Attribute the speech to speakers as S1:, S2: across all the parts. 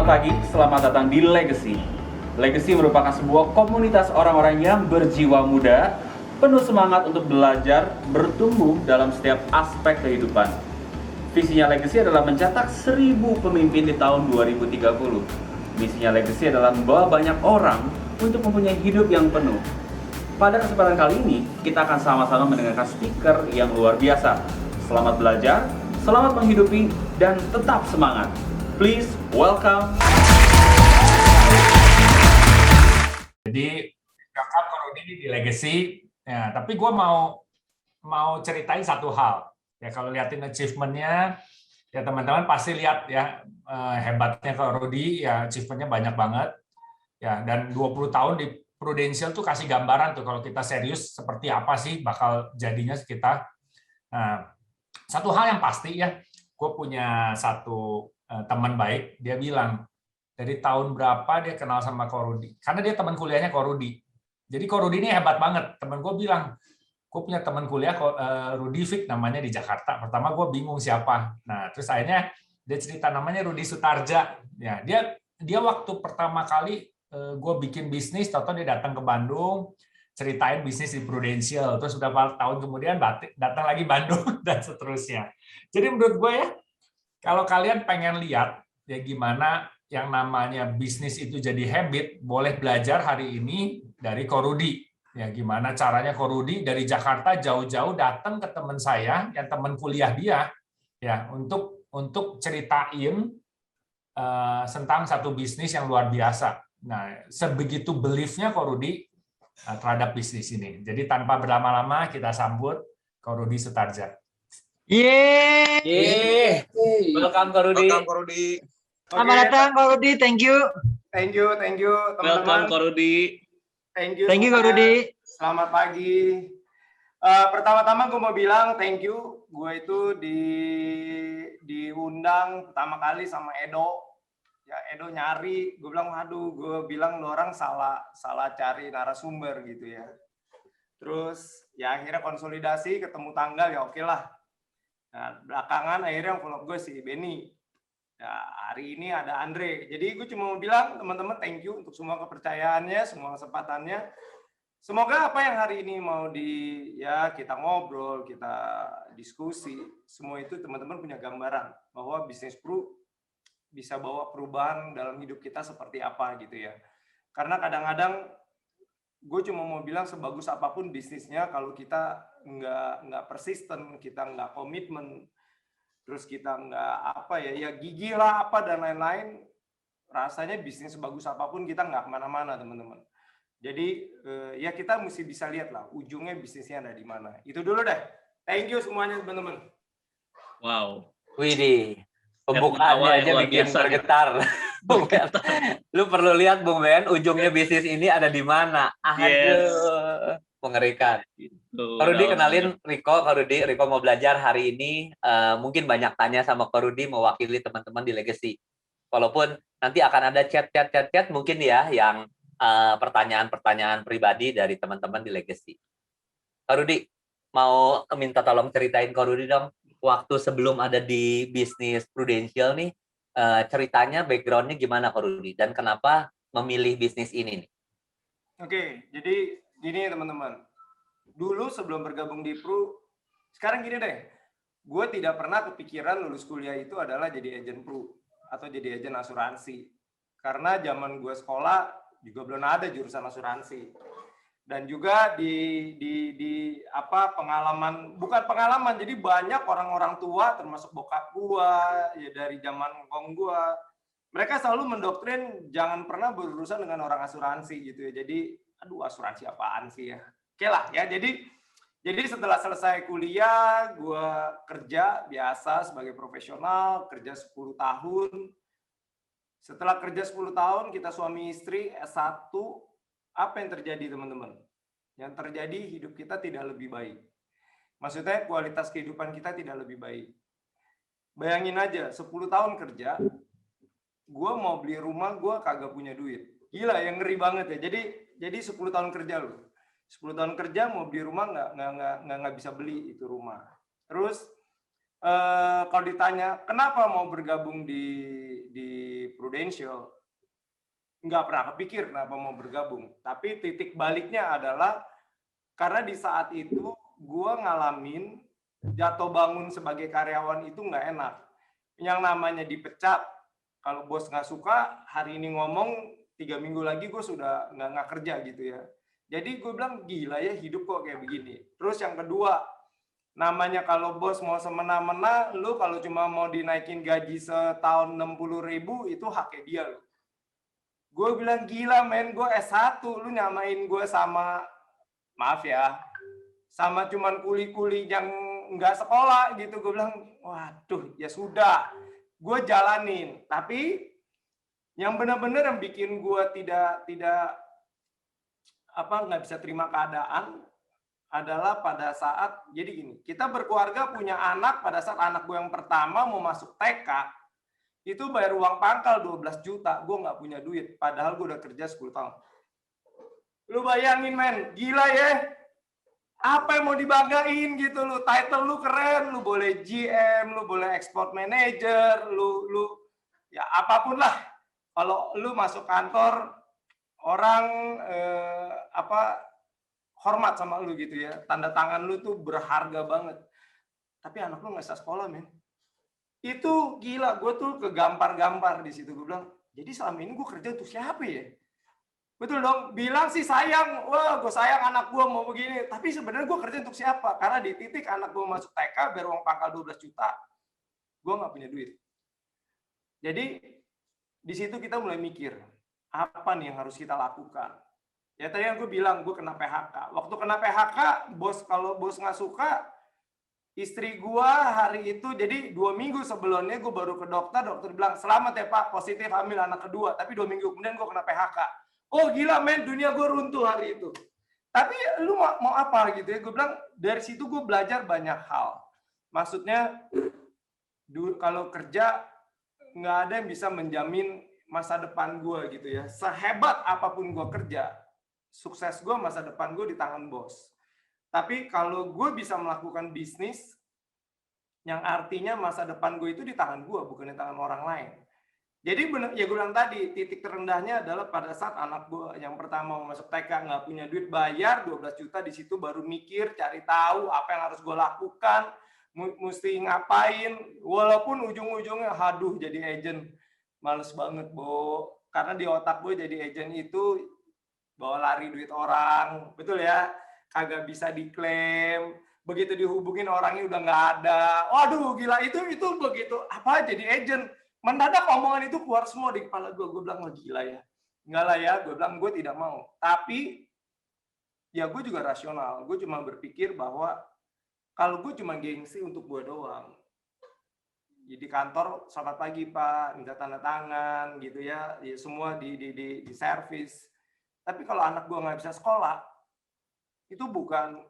S1: Selamat pagi, selamat datang di Legacy. Legacy merupakan sebuah komunitas orang-orang yang berjiwa muda, penuh semangat untuk belajar, bertumbuh dalam setiap aspek kehidupan. Visinya Legacy adalah mencetak 1000 pemimpin di tahun 2030. Misinya Legacy adalah membawa banyak orang untuk mempunyai hidup yang penuh. Pada kesempatan kali ini, kita akan sama-sama mendengarkan speaker yang luar biasa. Selamat belajar, selamat menghidupi, dan tetap semangat. Please welcome.
S2: Jadi kakak Rudi di Legacy, ya, tapi gue mau ceritain satu hal. Ya kalau liatin achievement-nya, ya teman-teman pasti lihat ya hebatnya Kak Rudi, ya achievementnya banyak banget. Ya dan 20 tahun di Prudential tuh kasih gambaran tuh kalau kita serius seperti apa sih bakal jadinya kita. Nah, satu hal yang pasti ya, gue punya satu teman baik, dia bilang dari tahun berapa dia kenal sama Ko Rudi, karena dia teman kuliahnya Ko Rudi. Jadi Ko Rudi ini hebat banget. Teman gue bilang, gue punya teman kuliah Rudi Fik namanya di Jakarta. Pertama gue bingung siapa. Nah terus akhirnya dia cerita namanya Rudi Sutarja. Ya dia waktu pertama kali gue bikin bisnis, tahu dia datang ke Bandung, ceritain bisnis di Prudential. Terus beberapa tahun kemudian datang lagi Bandung dan seterusnya. Jadi menurut gue ya, kalau kalian pengen lihat ya gimana yang namanya bisnis itu jadi habit, boleh belajar hari ini dari Ko Rudi. Ya gimana caranya Ko Rudi dari Jakarta jauh-jauh datang ke teman saya yang teman kuliah dia ya untuk ceritain tentang satu bisnis yang luar biasa. Nah, sebegitu beliefnya Ko Rudi terhadap bisnis ini. Jadi tanpa berlama-lama kita sambut Ko Rudi Sutarja.
S3: Yeay.
S1: Welcome Ko Rudi.
S3: Welcome Ko Rudi.
S4: Selamat datang Ko Rudi, thank you.
S3: Thank you teman-teman.
S1: Welcome Ko Rudi.
S3: Thank you
S4: Ko Rudi.
S3: Selamat pagi. Pertama-tama gue mau bilang thank you. Gue itu diundang pertama kali sama Edo. Ya Edo nyari, gue bilang waduh, gue bilang lu orang salah cari narasumber gitu ya. Terus ya akhirnya konsolidasi, ketemu tanggal ya oke lah. Nah, belakangan akhirnya yang follow gue si Benny. Ya, hari ini ada Andre. Jadi gue cuma mau bilang teman-teman thank you untuk semua kepercayaannya, semua kesempatannya. Semoga apa yang hari ini mau kita ngobrol, kita diskusi, semua itu teman-teman punya gambaran bahwa bisnis Pro bisa bawa perubahan dalam hidup kita seperti apa gitu ya. Karena kadang-kadang gue cuma mau bilang sebagus apapun bisnisnya, kalau kita nggak persisten, kita nggak komitmen, terus kita nggak gigih lah apa dan lain-lain, rasanya bisnis sebagus apapun kita nggak kemana-mana teman-teman. Jadi ya kita mesti bisa lihat lah ujungnya bisnisnya ada di mana. Itu dulu deh. Thank you semuanya teman-teman.
S5: Wow.
S6: Widih, pembukaannya aja bikin bergetar. Bung Ben, lu perlu lihat Bung Ben, ujungnya bisnis ini ada di mana. Aduh, mengerikan. Ko Rudi kenalin Riko. Riko mau belajar hari ini. Mungkin banyak tanya sama Ko Rudi mewakili teman-teman di Legacy. Walaupun nanti akan ada chat mungkin ya yang pertanyaan-pertanyaan pribadi dari teman-teman di Legacy. Ko Rudi, mau minta tolong ceritain Ko Rudi dong, waktu sebelum ada di bisnis Prudential nih, ceritanya, background-nya gimana Ko Rudi, dan kenapa memilih bisnis ini nih?
S3: Oke, jadi gini teman-teman. Dulu sebelum bergabung di Pro, sekarang gini deh, gue tidak pernah kepikiran lulus kuliah itu adalah jadi agen Pro atau jadi agen asuransi. Karena zaman gue sekolah juga belum ada jurusan asuransi. Dan juga bukan pengalaman, jadi banyak orang-orang tua termasuk bokap gue ya dari zaman ngkong gue, mereka selalu mendoktrin jangan pernah berurusan dengan orang asuransi gitu ya. Jadi aduh, asuransi apaan sih ya. Oke lah ya, jadi setelah selesai kuliah gue kerja biasa sebagai profesional, kerja 10 tahun. Setelah kerja 10 tahun kita suami istri S1. Apa yang terjadi teman-teman? Yang terjadi hidup kita tidak lebih baik. Maksudnya kualitas kehidupan kita tidak lebih baik. Bayangin aja 10 tahun kerja, gue mau beli rumah, gue kagak punya duit. Gila, yang ngeri banget ya. Jadi 10 tahun kerja loh. 10 tahun kerja mau beli rumah nggak bisa beli itu rumah. Terus kalau ditanya kenapa mau bergabung di Prudential, nggak pernah kepikir kenapa mau bergabung. Tapi titik baliknya adalah karena di saat itu gue ngalamin jatuh bangun sebagai karyawan itu nggak enak. Yang namanya dipecat, kalau bos nggak suka, hari ini ngomong, 3 minggu lagi gue sudah nggak kerja gitu ya. Jadi gue bilang gila ya hidup kok kayak begini. Terus yang kedua, namanya kalau bos mau semena-mena, lu kalau cuma mau dinaikin gaji setahun 60.000 itu haknya dia lu. Gue bilang gila men, gue S1, lu nyamain gue sama, maaf ya, sama cuman kuli-kuli yang nggak sekolah gitu. Gue bilang, waduh ya sudah, gue jalanin. Tapi yang benar-benar yang bikin gue tidak nggak bisa terima keadaan adalah pada saat, jadi gini, kita berkeluarga punya anak, pada saat anak gue yang pertama mau masuk TK, itu bayar uang pangkal 12 juta, gue nggak punya duit, padahal gue udah kerja 10 tahun. Lu bayangin men, gila ya, apa yang mau dibanggain gitu lu, title lu keren, lu boleh GM, lu boleh export manager, lu ya apapun lah, kalau lu masuk kantor, orang hormat sama lu gitu ya, tanda tangan lu tuh berharga banget. Tapi anak lu nggak bisa sekolah men. Itu gila, gue tuh kegampar-gampar di situ. Gue bilang, jadi selama ini gue kerja untuk siapa ya? Betul dong, bilang sih sayang, wah gue sayang anak gue mau begini. Tapi sebenarnya gue kerja untuk siapa? Karena di titik anak gue masuk TK, biar uang pangkal 12 juta, gue nggak punya duit. Jadi di situ kita mulai mikir, apa nih yang harus kita lakukan? Ya tadi yang gue bilang, gue kena PHK. Waktu kena PHK, kalau bos nggak suka, istri gue hari itu, jadi 2 minggu sebelumnya gue baru ke dokter bilang, selamat ya Pak, positif hamil anak kedua. Tapi 2 minggu kemudian gue kena PHK. Oh gila men, dunia gue runtuh hari itu. Tapi lu mau apa gitu ya? Gue bilang, dari situ gue belajar banyak hal. Maksudnya, kalau kerja, nggak ada yang bisa menjamin masa depan gue gitu ya. Sehebat apapun gue kerja, sukses gue, masa depan gue di tangan bos. Tapi kalau gue bisa melakukan bisnis, yang artinya masa depan gue itu di tangan gue, bukan di tangan orang lain. Jadi ya gue bilang tadi, titik terendahnya adalah pada saat anak gue yang pertama mau masuk TK, nggak punya duit, bayar 12 juta, di situ baru mikir, cari tahu apa yang harus gue lakukan, mesti ngapain, walaupun ujung-ujungnya, haduh jadi agent, males banget Bo. Karena di otak gue jadi agent itu, bawa lari duit orang, betul ya, kagak bisa diklaim, begitu dihubungin orangnya udah nggak ada, waduh gila, itu begitu apa jadi agent, mendadak omongan itu keluar semua di kepala gue bilang gila ya, nggak lah ya, gue bilang gue tidak mau. Tapi ya gue juga rasional, gue cuma berpikir bahwa kalau gue cuma gengsi untuk gue doang, di kantor selamat pagi Pak, minta tanda tangan gitu ya, semua di servis. Tapi kalau anak gue nggak bisa sekolah, itu bukan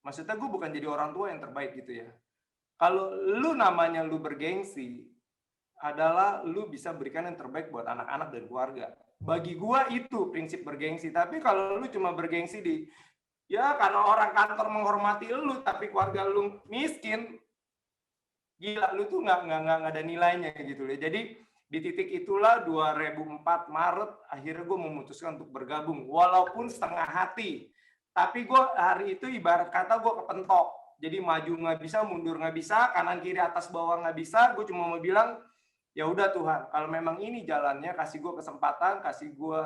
S3: maksudnya gue bukan jadi orang tua yang terbaik gitu ya. Kalau lu namanya lu bergengsi, adalah lu bisa berikan yang terbaik buat anak-anak dan keluarga. Bagi gue itu prinsip bergengsi. Tapi kalau lu cuma bergengsi ya karena orang kantor menghormati lu, tapi keluarga lu miskin, gila, lu tuh nggak ada nilainya gitu ya. Jadi di titik itulah 2004 Maret akhirnya gue memutuskan untuk bergabung, walaupun setengah hati. Tapi gue hari itu ibarat kata gue kepentok. Jadi maju nggak bisa, mundur nggak bisa, kanan kiri atas bawah nggak bisa. Gue cuma mau bilang, ya udah Tuhan, kalau memang ini jalannya, kasih gue kesempatan, kasih gue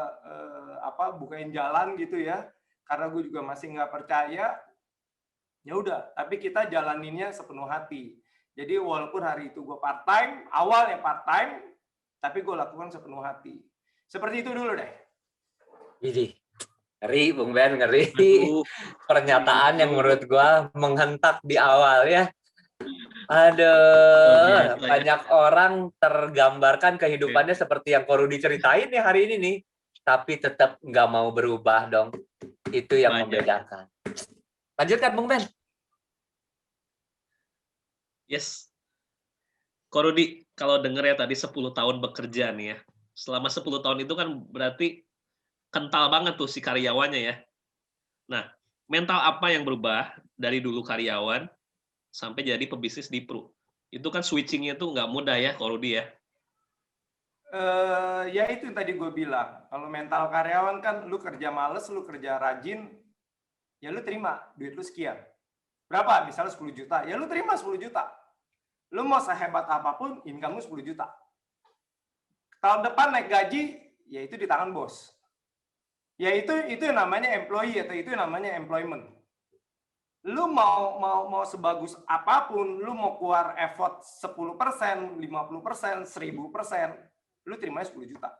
S3: bukain jalan gitu ya. Karena gue juga masih nggak percaya. Ya udah, tapi kita jalaninnya sepenuh hati. Jadi walaupun hari itu gue part time, awalnya part time, tapi gue lakukan sepenuh hati. Seperti itu dulu deh.
S6: Jadi ngeri, Bung Ben, ngeri. Pernyataan yang menurut gue menghentak di awal ya. Aduh, banyak orang tergambarkan kehidupannya seperti yang Ko Rudi ceritain ya hari ini nih. Tapi tetap nggak mau berubah dong. Itu yang membedakan. Lanjutkan, Bung Ben.
S5: Yes. Ko Rudi, kalau denger ya tadi 10 tahun bekerja nih ya. Selama 10 tahun itu kan berarti kental banget tuh si karyawannya ya. Nah, mental apa yang berubah dari dulu karyawan sampai jadi pebisnis di Pru. Itu kan switching-nya tuh nggak mudah ya, Ko Rudi ya?
S3: Ya itu yang tadi gue bilang. Kalau mental karyawan kan, lu kerja males, lu kerja rajin, ya lu terima duit lu sekian. Berapa? Misalnya 10 juta. Ya lu terima 10 juta. Lu mau sehebat apapun, income lu 10 juta. Tahun depan naik gaji, ya itu di tangan bos. Ya itu yang namanya employee atau itu yang namanya employment. Lu mau sebagus apapun, lu mau keluar effort 10%, 50%, 1000%, lu terimanya 10 juta.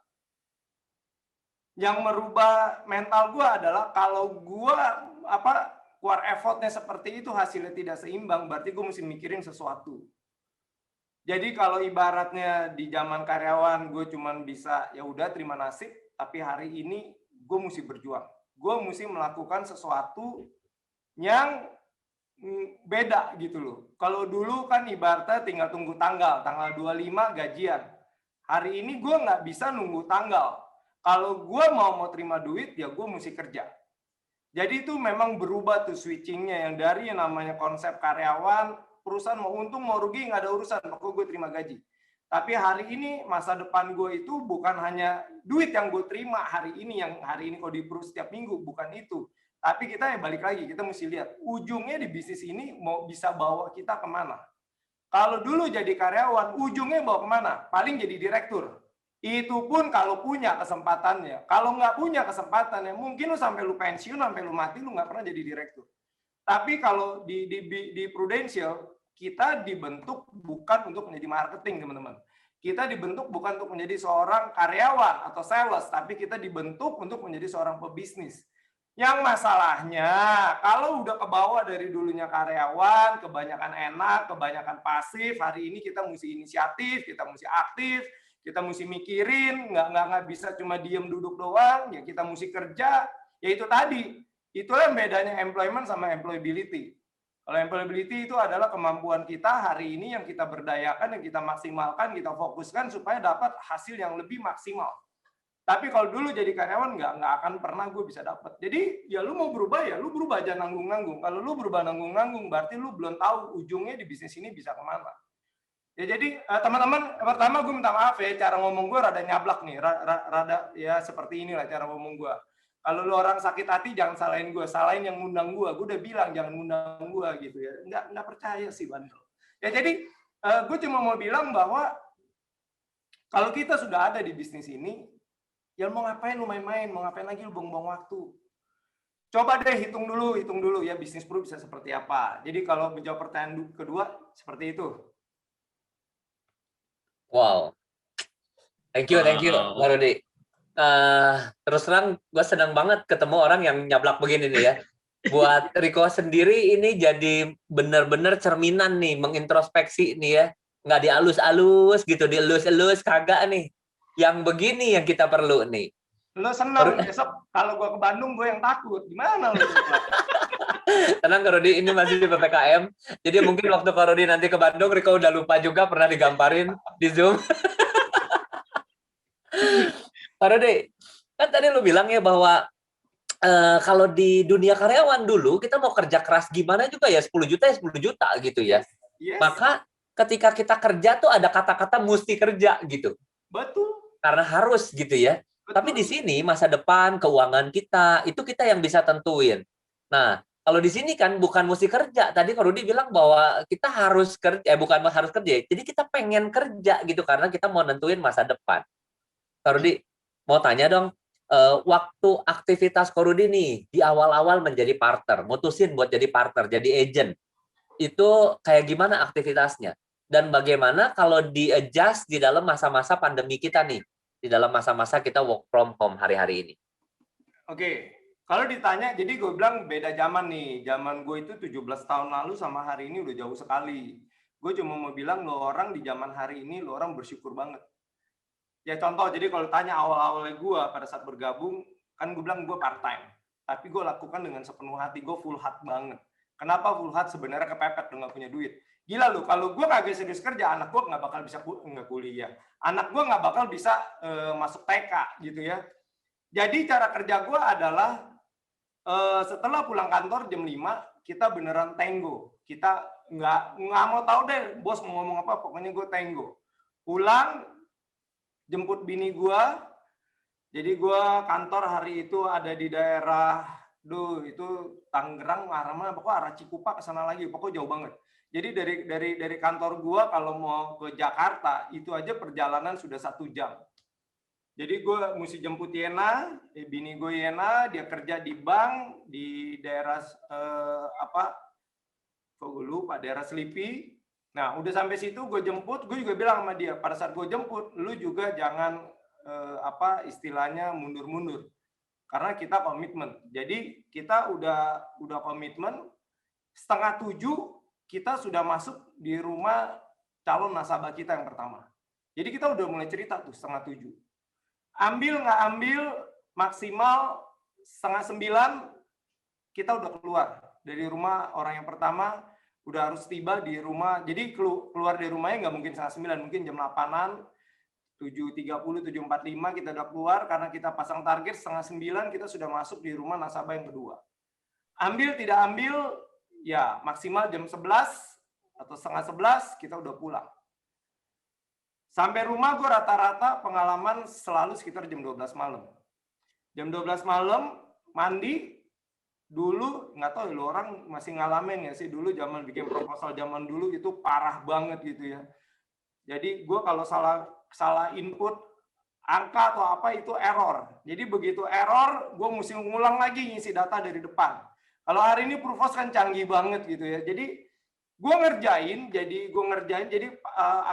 S3: Yang merubah mental gua adalah kalau gua keluar effortnya seperti itu, hasilnya tidak seimbang, berarti gue mesti mikirin sesuatu. Jadi kalau ibaratnya di zaman karyawan gue cuman bisa ya udah terima nasib, tapi hari ini gue mesti berjuang. Gue mesti melakukan sesuatu yang beda gitu loh. Kalau dulu kan ibaratnya tinggal tunggu tanggal 25 gajian. Hari ini gue nggak bisa nunggu tanggal. Kalau gue mau terima duit, ya gue mesti kerja. Jadi itu memang berubah tuh switchingnya, yang dari yang namanya konsep karyawan, perusahaan mau untung mau rugi nggak ada urusan, pokoknya gue terima gaji. Tapi hari ini masa depan gue itu bukan hanya duit yang gue terima hari ini kalau di Pru setiap minggu, bukan itu. Tapi kita balik lagi, kita mesti lihat ujungnya di bisnis ini mau bisa bawa kita kemana. Kalau dulu jadi karyawan, ujungnya bawa kemana? Paling jadi direktur. Itu pun kalau punya kesempatannya. Kalau nggak punya kesempatannya, mungkin lu sampai lu pensiun, sampai lu mati, lu nggak pernah jadi direktur. Tapi kalau di Prudential, kita dibentuk bukan untuk menjadi marketing, teman-teman. Kita dibentuk bukan untuk menjadi seorang karyawan atau sales, tapi kita dibentuk untuk menjadi seorang pebisnis. Yang masalahnya, kalau udah ke bawah dari dulunya karyawan, kebanyakan enak, kebanyakan pasif, hari ini kita mesti inisiatif, kita mesti aktif, kita mesti mikirin, nggak bisa cuma diem duduk doang, ya kita mesti kerja, ya itu tadi. Itulah yang bedanya employment sama employability. Kalau employability itu adalah kemampuan kita hari ini yang kita berdayakan, yang kita maksimalkan, kita fokuskan supaya dapat hasil yang lebih maksimal. Tapi kalau dulu jadi karyawan nggak akan pernah gue bisa dapat. Jadi ya lu mau berubah ya lu berubah, jangan nanggung-nanggung. Kalau lu berubah nanggung-nanggung berarti lu belum tahu ujungnya di bisnis ini bisa kemana. Ya jadi teman-teman, pertama gue minta maaf ya, cara ngomong gue rada nyablak nih, rada ya seperti inilah cara ngomong gue. Kalau lu orang sakit hati jangan salahin gue, salahin yang ngundang gue. Gue udah bilang jangan ngundang gue gitu ya. Nggak percaya sih bandel. Ya jadi gue cuma mau bilang bahwa kalau kita sudah ada di bisnis ini, ya mau ngapain lu main-main, mau ngapain lagi lu buang-buang waktu. Coba deh hitung dulu ya bisnis Pru bisa seperti apa. Jadi kalau menjawab pertanyaan kedua seperti itu.
S6: Wow, thank you, Pak Rudi. Terus terang, gue senang banget ketemu orang yang nyablak begini nih ya. Buat Riko sendiri ini jadi benar-benar cerminan nih, mengintrospeksi nih ya. Nggak dialus-alus gitu, dielus-elus, kagak nih. Yang begini yang kita perlu nih.
S3: Lo senang, besok kalau gue ke Bandung gue yang takut. Gimana lo?
S6: Tenang Kak Rudi, ini masih di PPKM. Jadi mungkin waktu Kak Rudi nanti ke Bandung, Riko udah lupa juga pernah digamparin di Zoom. Kak Rudi, kan tadi lu bilang ya bahwa kalau di dunia karyawan dulu, kita mau kerja keras gimana juga ya 10 juta ya 10 juta gitu ya. Yes. Maka ketika kita kerja tuh ada kata-kata mesti kerja gitu.
S3: Betul.
S6: Karena harus gitu ya. Betul. Tapi di sini masa depan, keuangan kita, itu kita yang bisa tentuin. Nah, kalau di sini kan bukan mesti kerja. Tadi Kak Rudi bilang bahwa kita harus kerja, bukan harus kerja. Jadi kita pengen kerja gitu karena kita mau nentuin masa depan. Kak Rudi, mau tanya dong, waktu aktivitas Kak Rudi nih di awal-awal menjadi partner, mutusin buat jadi partner, jadi agent, itu kayak gimana aktivitasnya? Dan bagaimana kalau di-adjust di dalam masa-masa pandemi kita nih, di dalam masa-masa kita work from home hari-hari ini?
S3: Oke. Kalau ditanya, jadi gue bilang beda zaman nih. Zaman gue itu 17 tahun lalu sama hari ini udah jauh sekali. Gue cuma mau bilang lo orang di zaman hari ini, lo orang bersyukur banget. Ya contoh, jadi kalau tanya awal-awalnya gue pada saat bergabung, kan gue bilang gue part-time. Tapi gue lakukan dengan sepenuh hati, gue full heart banget. Kenapa full heart? Sebenarnya kepepet, lo nggak punya duit. Gila lo, kalau gue kagak serius kerja, anak gue nggak bakal bisa kuliah. Anak gue nggak bakal bisa masuk TK gitu ya. Jadi cara kerja gue adalah setelah pulang kantor jam 5, kita beneran tenggo. Kita nggak mau tahu deh bos mau ngomong apa, pokoknya gue tenggo. Pulang, jemput bini gue. Jadi gue kantor hari itu ada di daerah, itu Tangerang, arah mana? Pokoknya arah Cikupa ke sana lagi, pokoknya jauh banget. Jadi dari kantor gue kalau mau ke Jakarta itu aja perjalanan sudah 1 jam. Jadi gue mesti jemput Yena, bini gue Yena, dia kerja di bank di daerah kok gue lupa, daerah Selipi. Nah, udah sampai situ gue jemput, gue juga bilang sama dia, pada saat gue jemput, lu juga jangan istilahnya mundur-mundur. Karena kita komitmen. Jadi kita udah komitmen, 6:30 kita sudah masuk di rumah calon nasabah kita yang pertama. Jadi kita udah mulai cerita tuh 6:30. Ambil nggak ambil, maksimal 8:30 kita udah keluar dari rumah orang yang pertama, udah harus tiba di rumah. Jadi keluar dari rumahnya nggak mungkin 8:30, mungkin jam 8-an, 7:30, 7:45 kita udah keluar karena kita pasang target 8:30 kita sudah masuk di rumah nasabah yang kedua. Ambil tidak ambil, ya maksimal jam 11 atau 10:30 kita udah pulang. Sampai rumah gue rata-rata pengalaman selalu sekitar jam 12 malam. Jam 12 malam, mandi, dulu nggak tahu lu orang masih ngalamin ya sih, dulu zaman bikin proposal zaman dulu itu parah banget gitu ya. Jadi gue kalau salah input angka atau apa itu error. Jadi begitu error, gue mesti ngulang lagi ngisi data dari depan. Kalau hari ini Prufos kan canggih banget gitu ya. Jadi gue ngerjain, jadi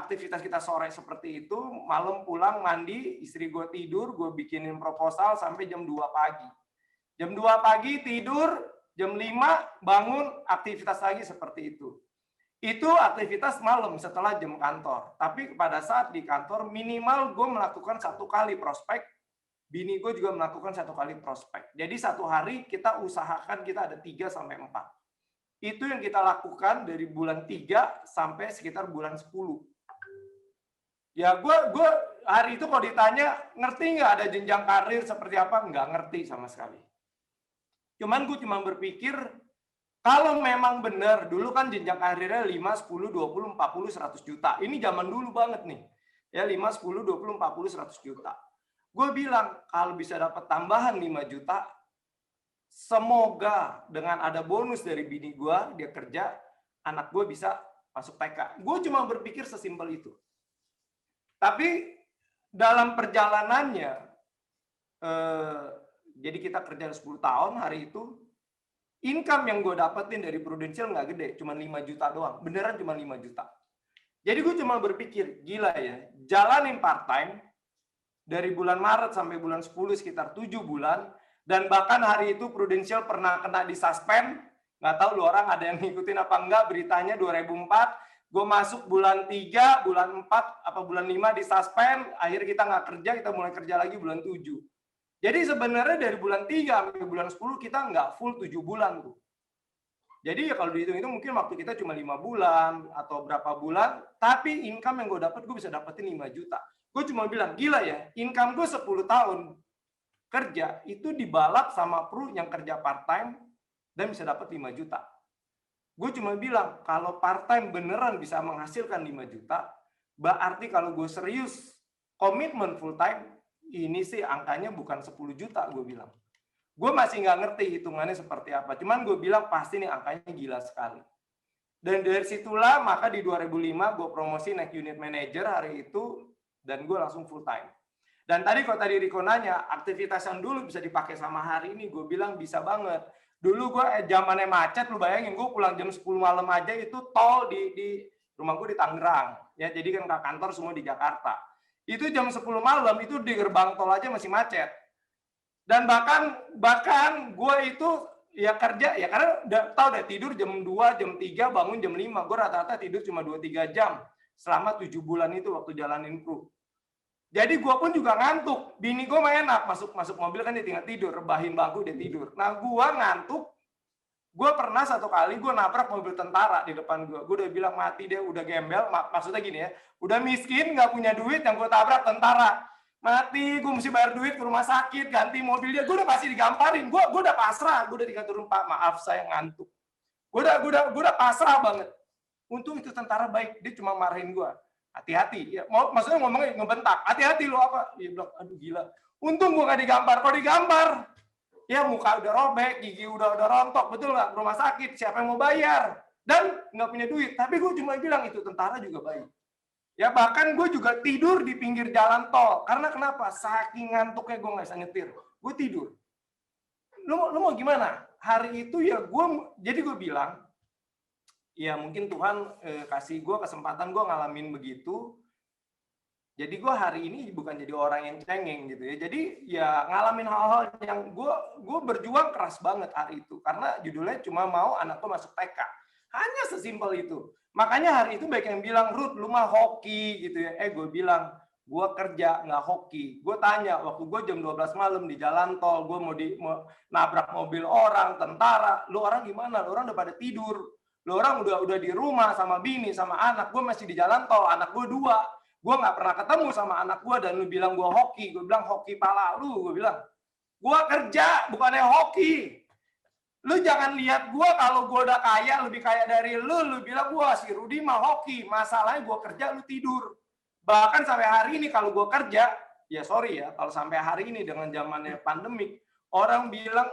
S3: aktivitas kita sore seperti itu, malam pulang mandi, istri gue tidur, gue bikinin proposal sampai jam 2 pagi. Jam 2 pagi tidur, jam 5 bangun, aktivitas lagi seperti itu. Itu aktivitas malam setelah jam kantor. Tapi pada saat di kantor minimal gue melakukan 1 kali prospek, bini gue juga melakukan 1 kali prospek. Jadi 1 hari kita usahakan kita ada 3-4. Itu yang kita lakukan dari bulan 3 sampai sekitar bulan 10. Ya gue hari itu kalau ditanya, ngerti nggak ada jenjang karir seperti apa? Nggak ngerti sama sekali. Cuman gue cuma berpikir, kalau memang benar, dulu kan jenjang karirnya 5, 10, 20, 40, 100 juta. Ini zaman dulu banget nih. Ya 5, 10, 20, 40, 100 juta. Gue bilang, kalau bisa dapat tambahan 5 juta, semoga dengan ada bonus dari bini gue, dia kerja, anak gue bisa masuk TK. Gue cuma berpikir sesimpel itu. Tapi dalam perjalanannya, jadi kita kerja 10 tahun hari itu, income yang gue dapetin dari Prudential nggak gede, cuma 5 juta doang. Beneran cuma 5 juta. Jadi gue cuma berpikir, gila ya, jalanin part-time, dari bulan Maret sampai bulan 10 sekitar 7 bulan, dan bahkan hari itu Prudential pernah kena disuspend, nggak tahu lu orang ada yang ngikutin apa enggak, beritanya 2004, gue masuk bulan 3, bulan 4, apa bulan 5 disuspend, akhirnya kita nggak kerja, kita mulai kerja lagi bulan 7. Jadi sebenarnya dari bulan 3 sampai bulan 10 kita nggak full 7 bulan tuh. Jadi ya kalau dihitung itu mungkin waktu kita cuma 5 bulan atau berapa bulan, tapi income yang gue dapat gue bisa dapetin 5 juta. Gue cuma bilang, gila ya, income gue 10 tahun kerja itu dibalap sama Pru yang kerja part-time dan bisa dapat 5 juta. Gue cuma bilang, kalau part-time beneran bisa menghasilkan 5 juta, berarti kalau gue serius komitmen full-time, ini sih angkanya bukan 10 juta, gue bilang. Gue masih nggak ngerti hitungannya seperti apa. Cuman gue bilang pasti nih angkanya gila sekali. Dan dari situlah, maka di 2005 gue promosi naik unit manager hari itu, dan gue langsung full time. Dan tadi kalau tadi Riko nanya, aktivitas yang dulu bisa dipakai sama hari ini, gue bilang bisa banget. Dulu gue zamannya macet, lu bayangin gue pulang jam 10 malam aja itu tol di rumah gue di Tangerang. Ya, jadi kan kantor semua di Jakarta. Itu jam 10 malam itu di gerbang tol aja masih macet. Dan bahkan gue itu ya kerja ya karena udah tahu deh tidur jam 2, jam 3, bangun jam 5. Gue rata-rata tidur cuma 2-3 jam selama 7 bulan itu waktu jalanin Pru. Jadi gue pun juga ngantuk. Bini gue mah enak masuk mobil kan dia tinggal tidur, rebahin bangku dia tidur. Nah gue ngantuk. Gue pernah satu kali gue nabrak mobil tentara di depan gue. Gue udah bilang mati dia udah gembel. Maksudnya gini ya, udah miskin nggak punya duit yang gue tabrak tentara. Mati, gue mesti bayar duit ke rumah sakit, ganti mobil dia. Gue udah pasti digamparin. Gue udah pasrah. Gue udah tinggal turun, Pak maaf saya ngantuk. Gue udah pasrah banget. Untung itu tentara baik, dia cuma marahin gue. Hati-hati, ya, maksudnya ngomongnya ngebentak. Hati-hati lo apa? Dia bilang, aduh gila. Untung gue nggak digambar. Kalau digambar, ya muka udah robek, gigi udah rontok, betul nggak? Rumah sakit, siapa yang mau bayar? Dan nggak punya duit. Tapi gue cuma bilang itu tentara juga baik. Ya bahkan gue juga tidur di pinggir jalan tol. Karena kenapa? Saking ngantuknya gue nggak bisa nyetir. Gue tidur. Lu mau gimana? Hari itu ya jadi gue bilang, ya mungkin Tuhan kasih gue kesempatan gue ngalamin begitu. Jadi gue hari ini bukan jadi orang yang cengeng gitu ya. Jadi ya ngalamin hal-hal yang gue berjuang keras banget hari itu. Karena judulnya cuma mau anak gue masuk TK. Hanya sesimpel itu. Makanya hari itu baik yang bilang, Ruth, lu mah hoki gitu ya. Gue bilang, gue kerja nggak hoki. Gue tanya, waktu gue jam 12 malam di jalan tol, gue mau nabrak mobil orang, tentara. Lu orang gimana? Lu orang udah pada tidur. Lu orang udah di rumah sama bini, sama anak. Gue masih di jalan tol, anak gue 2. Gue nggak pernah ketemu sama anak gue dan lu bilang gue hoki. Gue bilang hoki pala lu. Gue bilang, gue kerja, bukannya hoki. Lu jangan lihat gue kalau gue udah kaya, lebih kaya dari lu bilang gue si Rudi mah hoki. Masalahnya gue kerja, lu tidur. Bahkan sampai hari ini kalau gue kerja, ya sorry ya, kalau sampai hari ini dengan zamannya pandemik, orang bilang,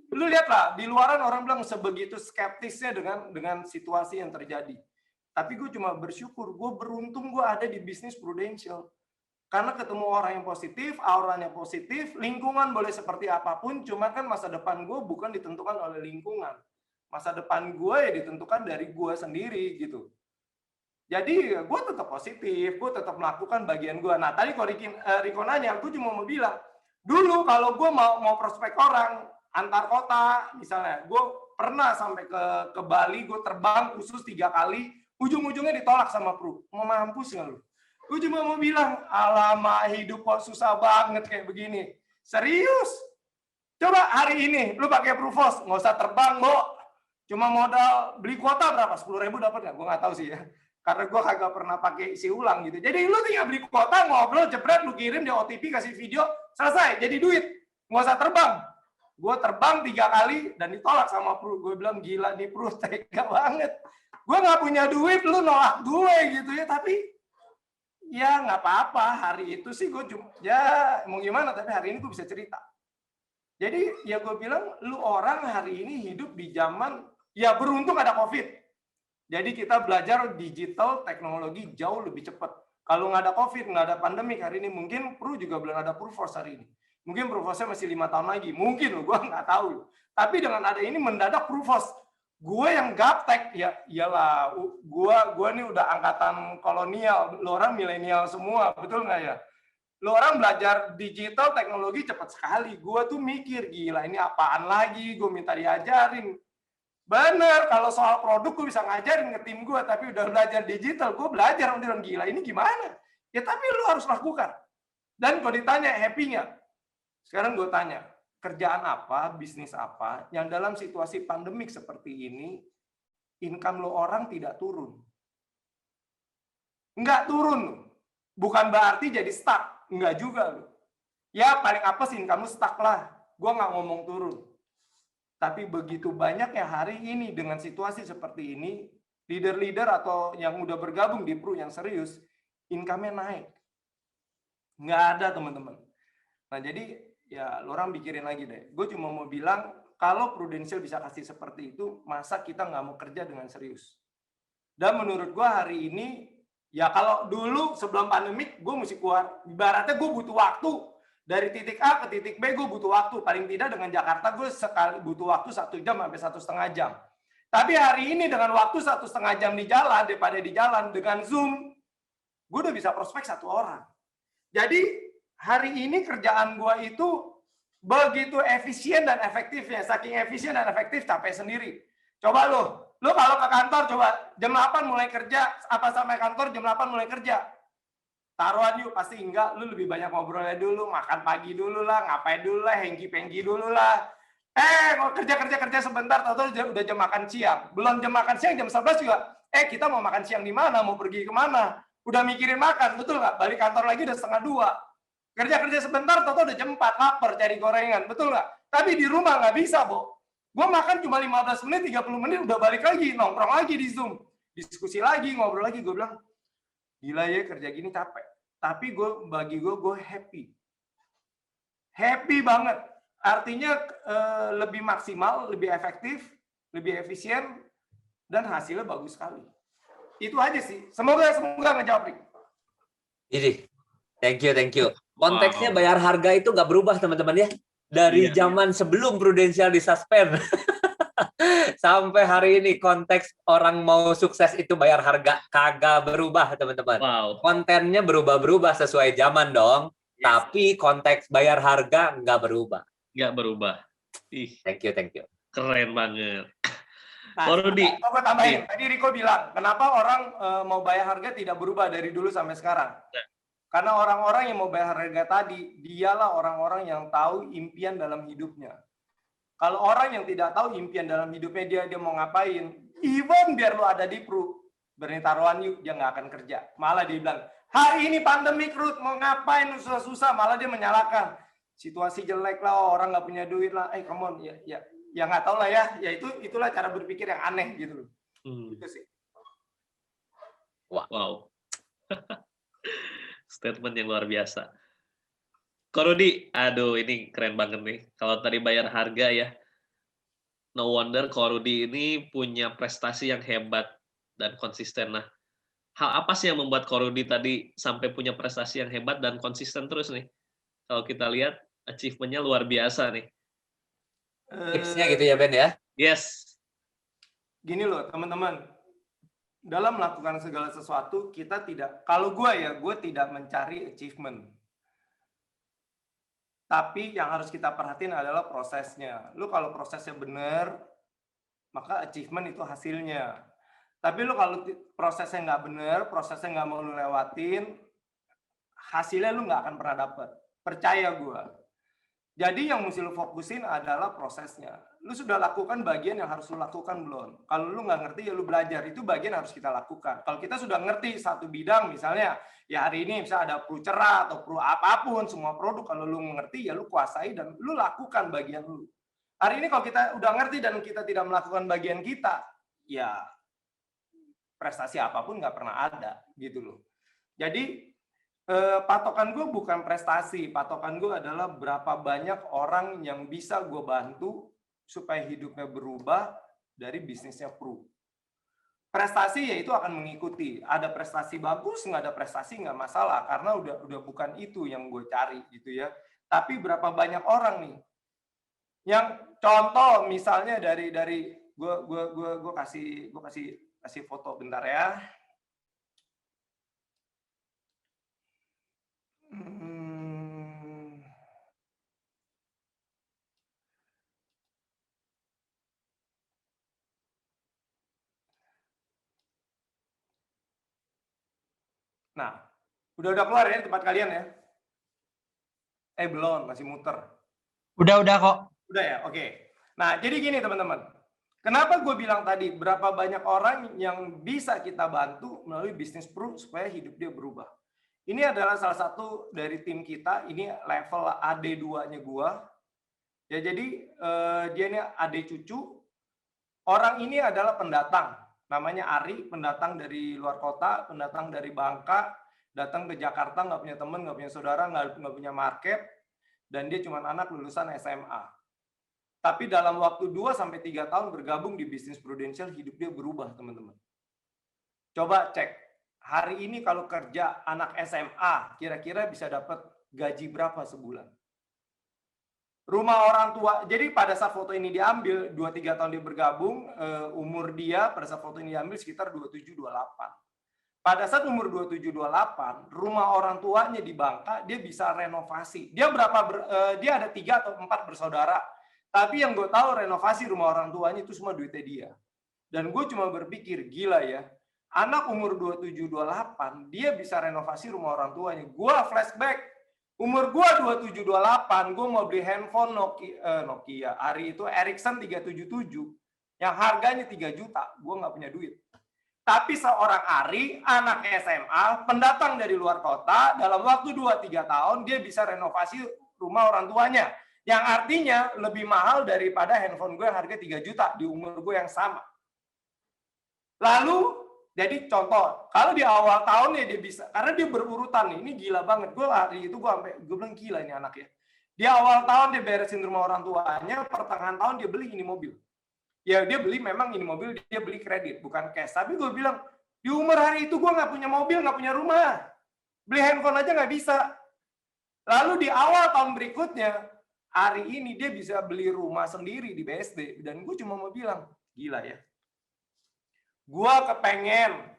S3: lu lihatlah di luaran orang bilang sebegitu skeptisnya dengan situasi yang terjadi. Tapi gue cuma bersyukur, gue beruntung gue ada di bisnis Prudential. Karena ketemu orang yang positif, auranya positif, lingkungan boleh seperti apapun, cuma kan masa depan gue bukan ditentukan oleh lingkungan. Masa depan gue ya ditentukan dari gue sendiri gitu. Jadi gue tetap positif, gue tetap melakukan bagian gue. Nah tadi kalau Riko nanya, gue cuma mau bilang, dulu kalau gue mau prospek orang antar kota, misalnya, gue pernah sampai ke Bali, gue terbang khusus 3 kali, ujung-ujungnya ditolak sama Pru. Mau mampus nggak lu? Gue cuma mau bilang, alamak hidup kok susah banget kayak begini. Serius? Coba hari ini, lu pakai Prufos, nggak usah terbang, Bo. Cuma modal beli kuota berapa? 10.000 dapat nggak? Gue nggak tahu sih ya. Karena gue kagak pernah pakai isi ulang gitu. Jadi lu tinggal beli kuota, ngobrol, jebret, lu kirim, dia OTP, kasih video, selesai, jadi duit. Nggak usah terbang. Gue terbang 3 kali dan ditolak sama Pru. Gue bilang, gila nih Pru, tega banget. Gue nggak punya duit, lu nolak gue gitu ya. Tapi ya nggak apa-apa, hari itu sih gue cuma, ya mau gimana, tapi hari ini gue bisa cerita. Jadi ya gue bilang, lu orang hari ini hidup di zaman, ya beruntung ada COVID. Jadi kita belajar digital teknologi jauh lebih cepat. Kalau nggak ada COVID, nggak ada pandemik hari ini, mungkin Pru juga belum ada Prufos hari ini. Mungkin Prufosnya masih 5 tahun lagi, mungkin gue nggak tahu. Tapi dengan ada ini mendadak Prufos. Gue yang gaptek, ya iyalah, gue nih udah angkatan kolonial, lo orang milenial semua, betul nggak ya? Lo orang belajar digital teknologi cepat sekali. Gue tuh mikir, gila ini apaan lagi, gue minta diajarin. Bener, kalau soal produk gue bisa ngajarin ke tim gue, tapi udah belajar digital, gue belajar, orang gila ini gimana? Ya tapi lo harus lakukan. Dan kalau ditanya happy nggak? Sekarang gue tanya, kerjaan apa, bisnis apa, yang dalam situasi pandemik seperti ini, income lo orang tidak turun. Enggak turun. Bukan berarti jadi stuck. Enggak juga lo. Ya paling apa sih income lo stuck lah. Gue nggak ngomong turun. Tapi begitu banyak ya hari ini dengan situasi seperti ini, leader-leader atau yang udah bergabung di Pru yang serius, income-nya naik. Nggak ada teman-teman. Nah jadi ya lo orang pikirin lagi deh. Gue cuma mau bilang, kalau Prudential bisa kasih seperti itu, masa kita nggak mau kerja dengan serius? Dan menurut gue hari ini, ya kalau dulu sebelum pandemik, gue mesti keluar. Ibaratnya gue butuh waktu. Dari titik A ke titik B, gue butuh waktu. Paling tidak dengan Jakarta, gue sekali butuh waktu 1 jam sampai 1,5 jam. Tapi hari ini dengan waktu 1,5 jam di jalan, daripada di jalan, dengan Zoom, gue udah bisa prospek 1 orang. Jadi, hari ini kerjaan gue itu begitu efisien dan efektifnya. Saking efisien dan efektif, capek sendiri. Coba lo kalau ke kantor, coba jam 8 mulai kerja, apa sampai kantor jam 8 mulai kerja. Taruhan yuk, pasti enggak. Lu lebih banyak ngobrolnya dulu, makan pagi dulu lah, ngapain dulu lah, hengki-pengki dulu lah. Mau kerja sebentar, tahu udah jam makan siang. Belum jam makan siang, jam 11 juga. Kita mau makan siang di mana, mau pergi kemana. Udah mikirin makan, betul nggak? Balik kantor lagi udah 1:30. Kerja sebentar, tahu udah jam 4, lapar, cari gorengan, betul nggak? Tapi di rumah nggak bisa, Bo. Gue makan cuma 15 menit, 30 menit udah balik lagi, nongkrong lagi di Zoom. Diskusi lagi, ngobrol lagi. Gue bilang, gila ya kerja gini capek. Tapi bagi gue happy. Happy banget. Artinya lebih maksimal, lebih efektif, lebih efisien, dan hasilnya bagus sekali. Itu aja sih. Semoga ngejawab, Rick.
S6: Ini, thank you. Konteksnya bayar harga itu nggak berubah teman-teman ya. Dari zaman sebelum Prudential disuspend sampai hari ini konteks orang mau sukses itu bayar harga kagak berubah teman-teman.
S5: Wow.
S6: Kontennya berubah-berubah sesuai zaman dong. Yes. Tapi konteks bayar harga nggak berubah.
S5: Nggak berubah. Ih.
S6: Thank you.
S5: Keren banget.
S3: Nah,
S5: Rudi.
S3: Gue tambahin. Tadi Riko bilang, kenapa orang mau bayar harga tidak berubah dari dulu sampai sekarang?
S5: Ya.
S3: Karena orang-orang yang mau bayar harga tadi, dialah orang-orang yang tahu impian dalam hidupnya. Kalau orang yang tidak tahu impian dalam hidupnya, dia mau ngapain, even biar lu ada di Pru, berani taruhan yuk, dia nggak akan kerja. Malah dia bilang, hari ini pandemik, Ruth, mau ngapain susah-susah, malah dia menyalahkan. Situasi jelek lah, orang nggak punya duit lah, come on, ya nggak tahu lah ya itulah cara berpikir yang aneh gitu loh. Itu sih.
S5: Wow. Statement yang luar biasa. Rudi, aduh ini keren banget nih. Kalau tadi bayar harga ya, no wonder Rudi ini punya prestasi yang hebat dan konsisten. Nah, hal apa sih yang membuat Rudi tadi sampai punya prestasi yang hebat dan konsisten terus nih? Kalau kita lihat achievement-nya luar biasa nih.
S6: Tipsnya gitu ya Ben ya?
S5: Yes.
S3: Gini loh teman-teman. Dalam melakukan segala sesuatu, kita tidak, kalau gue tidak mencari achievement. Tapi yang harus kita perhatiin adalah prosesnya. Lu kalau prosesnya benar, maka achievement itu hasilnya. Tapi lu kalau prosesnya nggak benar, prosesnya nggak mau lu lewatin, hasilnya lu nggak akan pernah dapet. Percaya gue. Jadi yang mesti lu fokusin adalah prosesnya. Lu sudah lakukan bagian yang harus lu lakukan belum? Kalau lu nggak ngerti ya lu belajar. Itu bagian harus kita lakukan. Kalau kita sudah ngerti satu bidang misalnya, ya hari ini misalnya ada Pru cerah atau Pru apapun, semua produk kalau lu ngerti ya lu kuasai dan lu lakukan bagian lu. Hari ini kalau kita udah ngerti dan kita tidak melakukan bagian kita, ya prestasi apapun nggak pernah ada gitu loh. Jadi patokan gue bukan prestasi, patokan gue adalah berapa banyak orang yang bisa gue bantu supaya hidupnya berubah dari bisnisnya Pru. Prestasi ya itu akan mengikuti. Ada prestasi bagus, nggak ada prestasi nggak masalah karena udah bukan itu yang gue cari gitu ya. Tapi berapa banyak orang nih yang contoh misalnya dari gue kasih foto bentar ya. Nah, udah keluar ya tempat kalian ya? Belum, masih muter.
S4: Udah kok.
S3: Udah ya, oke. Nah, jadi gini teman-teman. Kenapa gue bilang tadi, berapa banyak orang yang bisa kita bantu melalui bisnis Pru supaya hidup dia berubah. Ini adalah salah satu dari tim kita, ini level AD2-nya gue. Ya, jadi dia ini AD cucu. Orang ini adalah pendatang. Namanya Ari, pendatang dari luar kota, pendatang dari Bangka, datang ke Jakarta, nggak punya teman, nggak punya saudara, nggak punya market, dan dia cuma anak lulusan SMA. Tapi dalam waktu 2-3 tahun bergabung di bisnis Prudential, hidup dia berubah, teman-teman. Coba cek, hari ini kalau kerja anak SMA, kira-kira bisa dapat gaji berapa sebulan? Rumah orang tua, jadi pada saat foto ini diambil, 2-3 tahun dia bergabung, umur dia pada saat foto ini diambil sekitar 27-28. Pada saat umur 27-28, rumah orang tuanya di Bangka, dia bisa renovasi. Dia ada 3 atau 4 bersaudara. Tapi yang gue tahu renovasi rumah orang tuanya itu semua duitnya dia. Dan gue cuma berpikir, gila ya, anak umur 27-28, dia bisa renovasi rumah orang tuanya. Gue flashback, umur gue 27-28, gue mau beli handphone Nokia. Hari itu Ericsson 377, yang harganya 3 juta. Gue nggak punya duit. Tapi seorang Ari, anak SMA, pendatang dari luar kota, dalam waktu 2-3 tahun, dia bisa renovasi rumah orang tuanya. Yang artinya lebih mahal daripada handphone gue yang harga 3 juta di umur gue yang sama. Lalu, jadi contoh, kalau di awal tahun ya dia bisa, karena dia berurutan nih, ini gila banget. Gue hari itu gue bilang gila ini anak ya. Di awal tahun dia beresin rumah orang tuanya, pertengahan tahun dia beli ini mobil. Ya dia beli memang ini mobil, dia beli kredit, bukan cash. Tapi gue bilang, di umur hari itu gue nggak punya mobil, nggak punya rumah. Beli handphone aja nggak bisa. Lalu di awal tahun berikutnya, hari ini dia bisa beli rumah sendiri di BSD. Dan gue cuma mau bilang, gila ya. Gue kepengen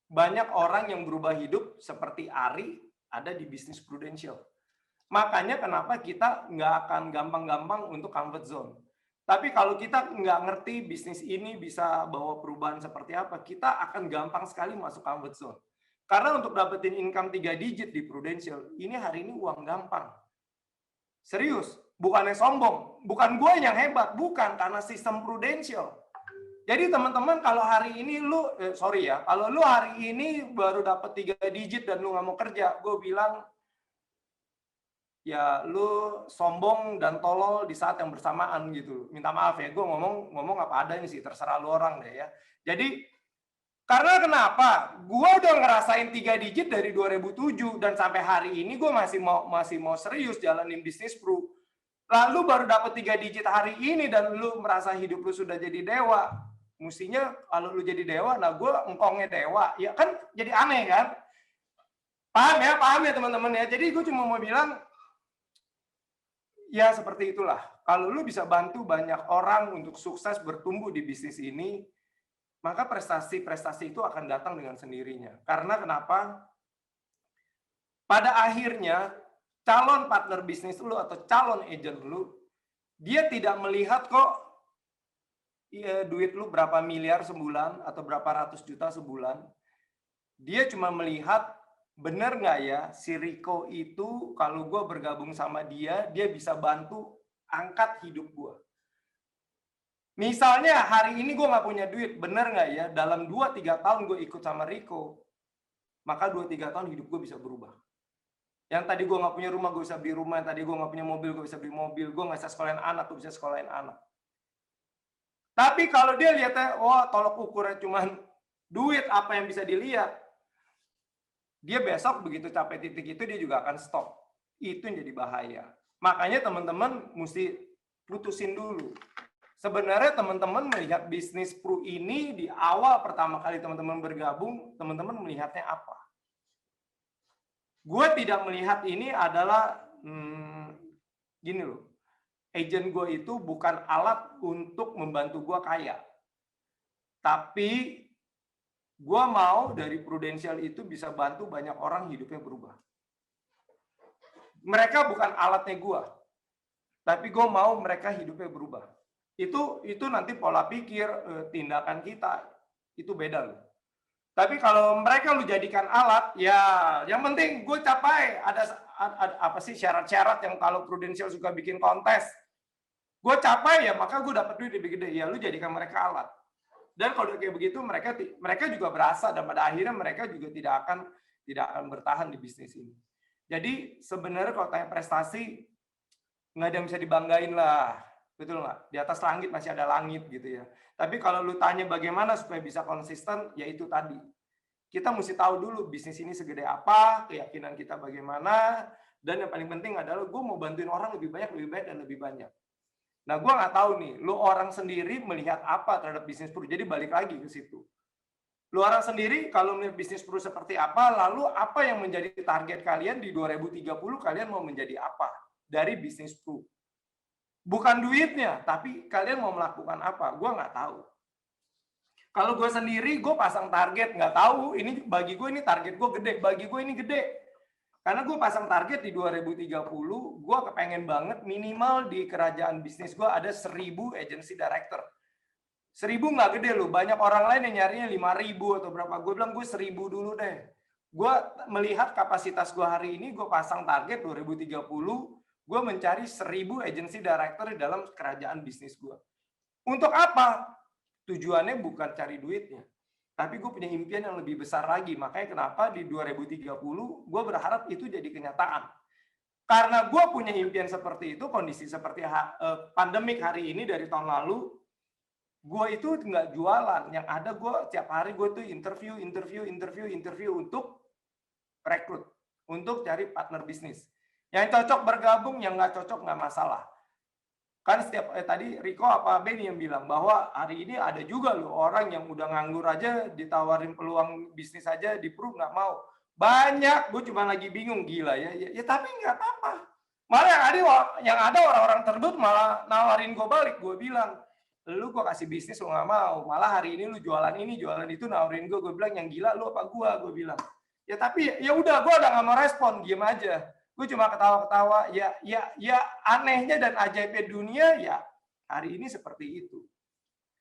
S3: banyak orang yang berubah hidup seperti Ari ada di bisnis Prudential. Makanya kenapa kita nggak akan gampang-gampang untuk comfort zone. Tapi kalau kita nggak ngerti bisnis ini bisa bawa perubahan seperti apa, kita akan gampang sekali masuk comfort zone. Karena untuk dapetin income 3 digit di Prudential, ini hari ini uang gampang. Serius, bukannya sombong. Bukan gue yang hebat, bukan, karena sistem Prudential. Jadi teman-teman kalau hari ini kalau lu hari ini baru dapet 3 digit dan lu nggak mau kerja, gue bilang, ya lu sombong dan tolol di saat yang bersamaan gitu. Minta maaf ya, gue ngomong apa adanya sih, terserah lu orang deh ya. Jadi karena kenapa? Gue udah ngerasain 3 digit dari 2007 dan sampai hari ini gue masih mau serius jalanin bisnis Pro. Lalu baru dapet 3 digit hari ini dan lu merasa hidup lu sudah jadi dewa. Mestinya kalau lu jadi dewa, nah gue engkongnya dewa. Ya kan jadi aneh kan? Paham ya teman-teman ya. Jadi gue cuma mau bilang, ya seperti itulah. Kalau lu bisa bantu banyak orang untuk sukses bertumbuh di bisnis ini, maka prestasi-prestasi itu akan datang dengan sendirinya. Karena kenapa? Pada akhirnya, calon partner bisnis lu atau calon agent lu, dia tidak melihat kok duit lu berapa miliar sebulan atau berapa ratus juta sebulan. Dia cuma melihat, bener nggak ya si Rico itu kalau gue bergabung sama dia bisa bantu angkat hidup gue. Misalnya hari ini gue nggak punya duit, bener nggak ya dalam 2-3 tahun gue ikut sama Rico, maka 2-3 tahun hidup gue bisa berubah. Yang tadi gue nggak punya rumah, gue bisa beli rumah. Yang tadi gue nggak punya mobil, gue bisa beli mobil. Gue nggak bisa sekolahin anak, gue bisa sekolahin anak. Tapi kalau dia lihatnya, wah tolok ukurnya cuma duit, apa yang bisa dilihat, dia besok begitu capai titik itu dia juga akan stop. Itu yang jadi bahaya. Makanya teman-teman mesti putusin dulu. Sebenarnya teman-teman melihat bisnis Pro ini di awal pertama kali teman-teman bergabung, teman-teman melihatnya apa? Gue tidak melihat ini adalah gini loh. Agent gue itu bukan alat untuk membantu gue kaya. Tapi gue mau dari Prudential itu bisa bantu banyak orang hidupnya berubah. Mereka bukan alatnya gue, tapi gue mau mereka hidupnya berubah. Itu nanti pola pikir, tindakan kita, itu beda loh. Tapi kalau mereka lu jadikan alat, ya yang penting gue capai. Ada apa sih syarat-syarat yang kalau Prudential suka bikin kontes, gue capai ya maka gue dapat duit lebih gede. Ya lu jadikan mereka alat. Dan kalau kayak begitu mereka juga berasa dan pada akhirnya mereka juga tidak akan bertahan di bisnis ini. Jadi sebenarnya kalau tanya prestasi nggak ada yang bisa dibanggain lah, betul nggak? Di atas langit masih ada langit gitu ya. Tapi kalau lu tanya bagaimana supaya bisa konsisten, ya itu tadi. Kita mesti tahu dulu bisnis ini segede apa, keyakinan kita bagaimana, dan yang paling penting adalah gue mau bantuin orang lebih banyak, dan lebih banyak. Nah, gue nggak tahu nih, lu orang sendiri melihat apa terhadap bisnis Pro. Jadi balik lagi ke situ. Lu orang sendiri kalau melihat bisnis Pro seperti apa, lalu apa yang menjadi target kalian di 2030, kalian mau menjadi apa dari bisnis Pro? Bukan duitnya, tapi kalian mau melakukan apa? Gue nggak tahu. Kalau gue sendiri, gue pasang target, nggak tahu. Ini bagi gue ini target gue gede, bagi gue ini gede. Karena gue pasang target di 2030, gue kepengen banget minimal di kerajaan bisnis gue ada 1000 agency director. 1000 nggak gede loh, banyak orang lain yang nyarinya 5000 atau berapa. Gue bilang gue 1000 dulu deh. Gue melihat kapasitas gue hari ini, gue pasang target 2030, gue mencari 1000 agency director di dalam kerajaan bisnis gue. Untuk apa? Tujuannya bukan cari duitnya. Tapi gue punya impian yang lebih besar lagi. Makanya kenapa di 2030 gue berharap itu jadi kenyataan. Karena gue punya impian seperti itu, kondisi seperti pandemik hari ini dari tahun lalu, gue itu nggak jualan. Yang ada gue tiap hari gue tuh interview untuk rekrut, untuk cari partner bisnis. Yang cocok bergabung, yang nggak cocok nggak masalah. Kan setiap tadi Riko apa Benny yang bilang bahwa hari ini ada juga loh orang yang udah nganggur aja ditawarin peluang bisnis aja di Peru nggak mau. Banyak, gue cuma lagi bingung, gila ya. Ya tapi nggak apa-apa. Malah yang ada orang-orang tersebut malah nawarin gue balik. Gue bilang, lu gue kasih bisnis lu nggak mau. Malah hari ini lu jualan ini, jualan itu, nawarin gue. Gue bilang, yang gila lu apa gue bilang. Ya tapi ya udah, gue udah nggak mau respon, diem aja. Gue cuma ketawa-ketawa. Ya anehnya dan ajaibnya dunia ya hari ini seperti itu.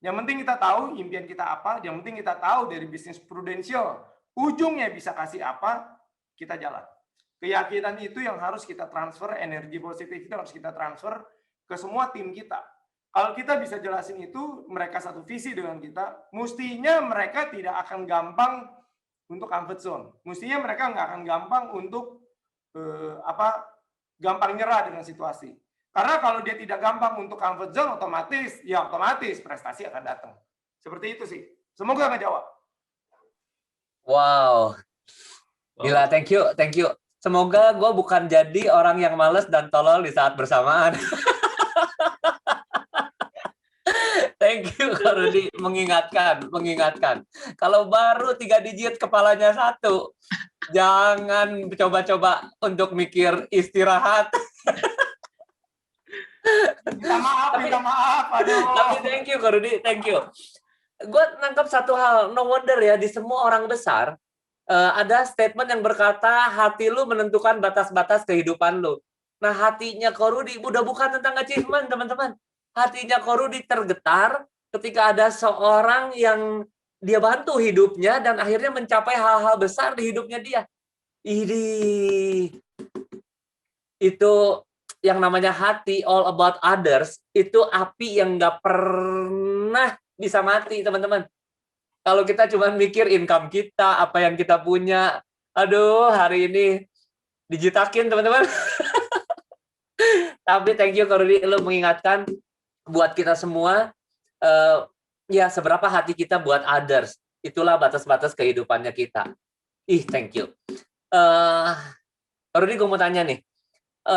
S3: Yang penting kita tahu impian kita apa. Yang penting kita tahu dari bisnis prudensial ujungnya bisa kasih apa, kita jalan. Keyakinan itu yang harus kita transfer, energi positif itu harus kita transfer ke semua tim kita. Kalau kita bisa jelasin itu, mereka satu visi dengan kita, mestinya mereka tidak akan gampang untuk comfort zone. Mestinya mereka nggak akan gampang untuk gampang nyerah dengan situasi. Karena kalau dia tidak gampang untuk comfort zone, otomatis prestasi akan datang. Seperti itu sih. Semoga ngejawab.
S6: Wow. Gila, thank you. Semoga gue bukan jadi orang yang males dan tolol di saat bersamaan. Thank you, Kak Rudi, mengingatkan. Kalau baru 3 digit kepalanya 1, jangan coba-coba untuk mikir istirahat.
S3: Minta maaf. Aduh.
S6: Tapi thank you, Kak Rudi, thank you. Gue nangkap satu hal, no wonder ya, di semua orang besar, ada statement yang berkata, hati lu menentukan batas-batas kehidupan lu. Nah, hatinya Kak Rudi udah bukan tentang achievement, teman-teman. Hatinya Kak Rudi tergetar ketika ada seorang yang dia bantu hidupnya dan akhirnya mencapai hal-hal besar di hidupnya dia. Itu yang namanya hati, all about others, itu api yang nggak pernah bisa mati, teman-teman. Kalau kita cuma mikir income kita, apa yang kita punya, aduh, hari ini dijitakin, teman-teman. Tapi thank you, Kak Rudi, lu mengingatkan buat kita semua, ya seberapa hati kita buat others. Itulah batas-batas kehidupannya kita. Thank you. Kak Rudi, gue mau tanya nih,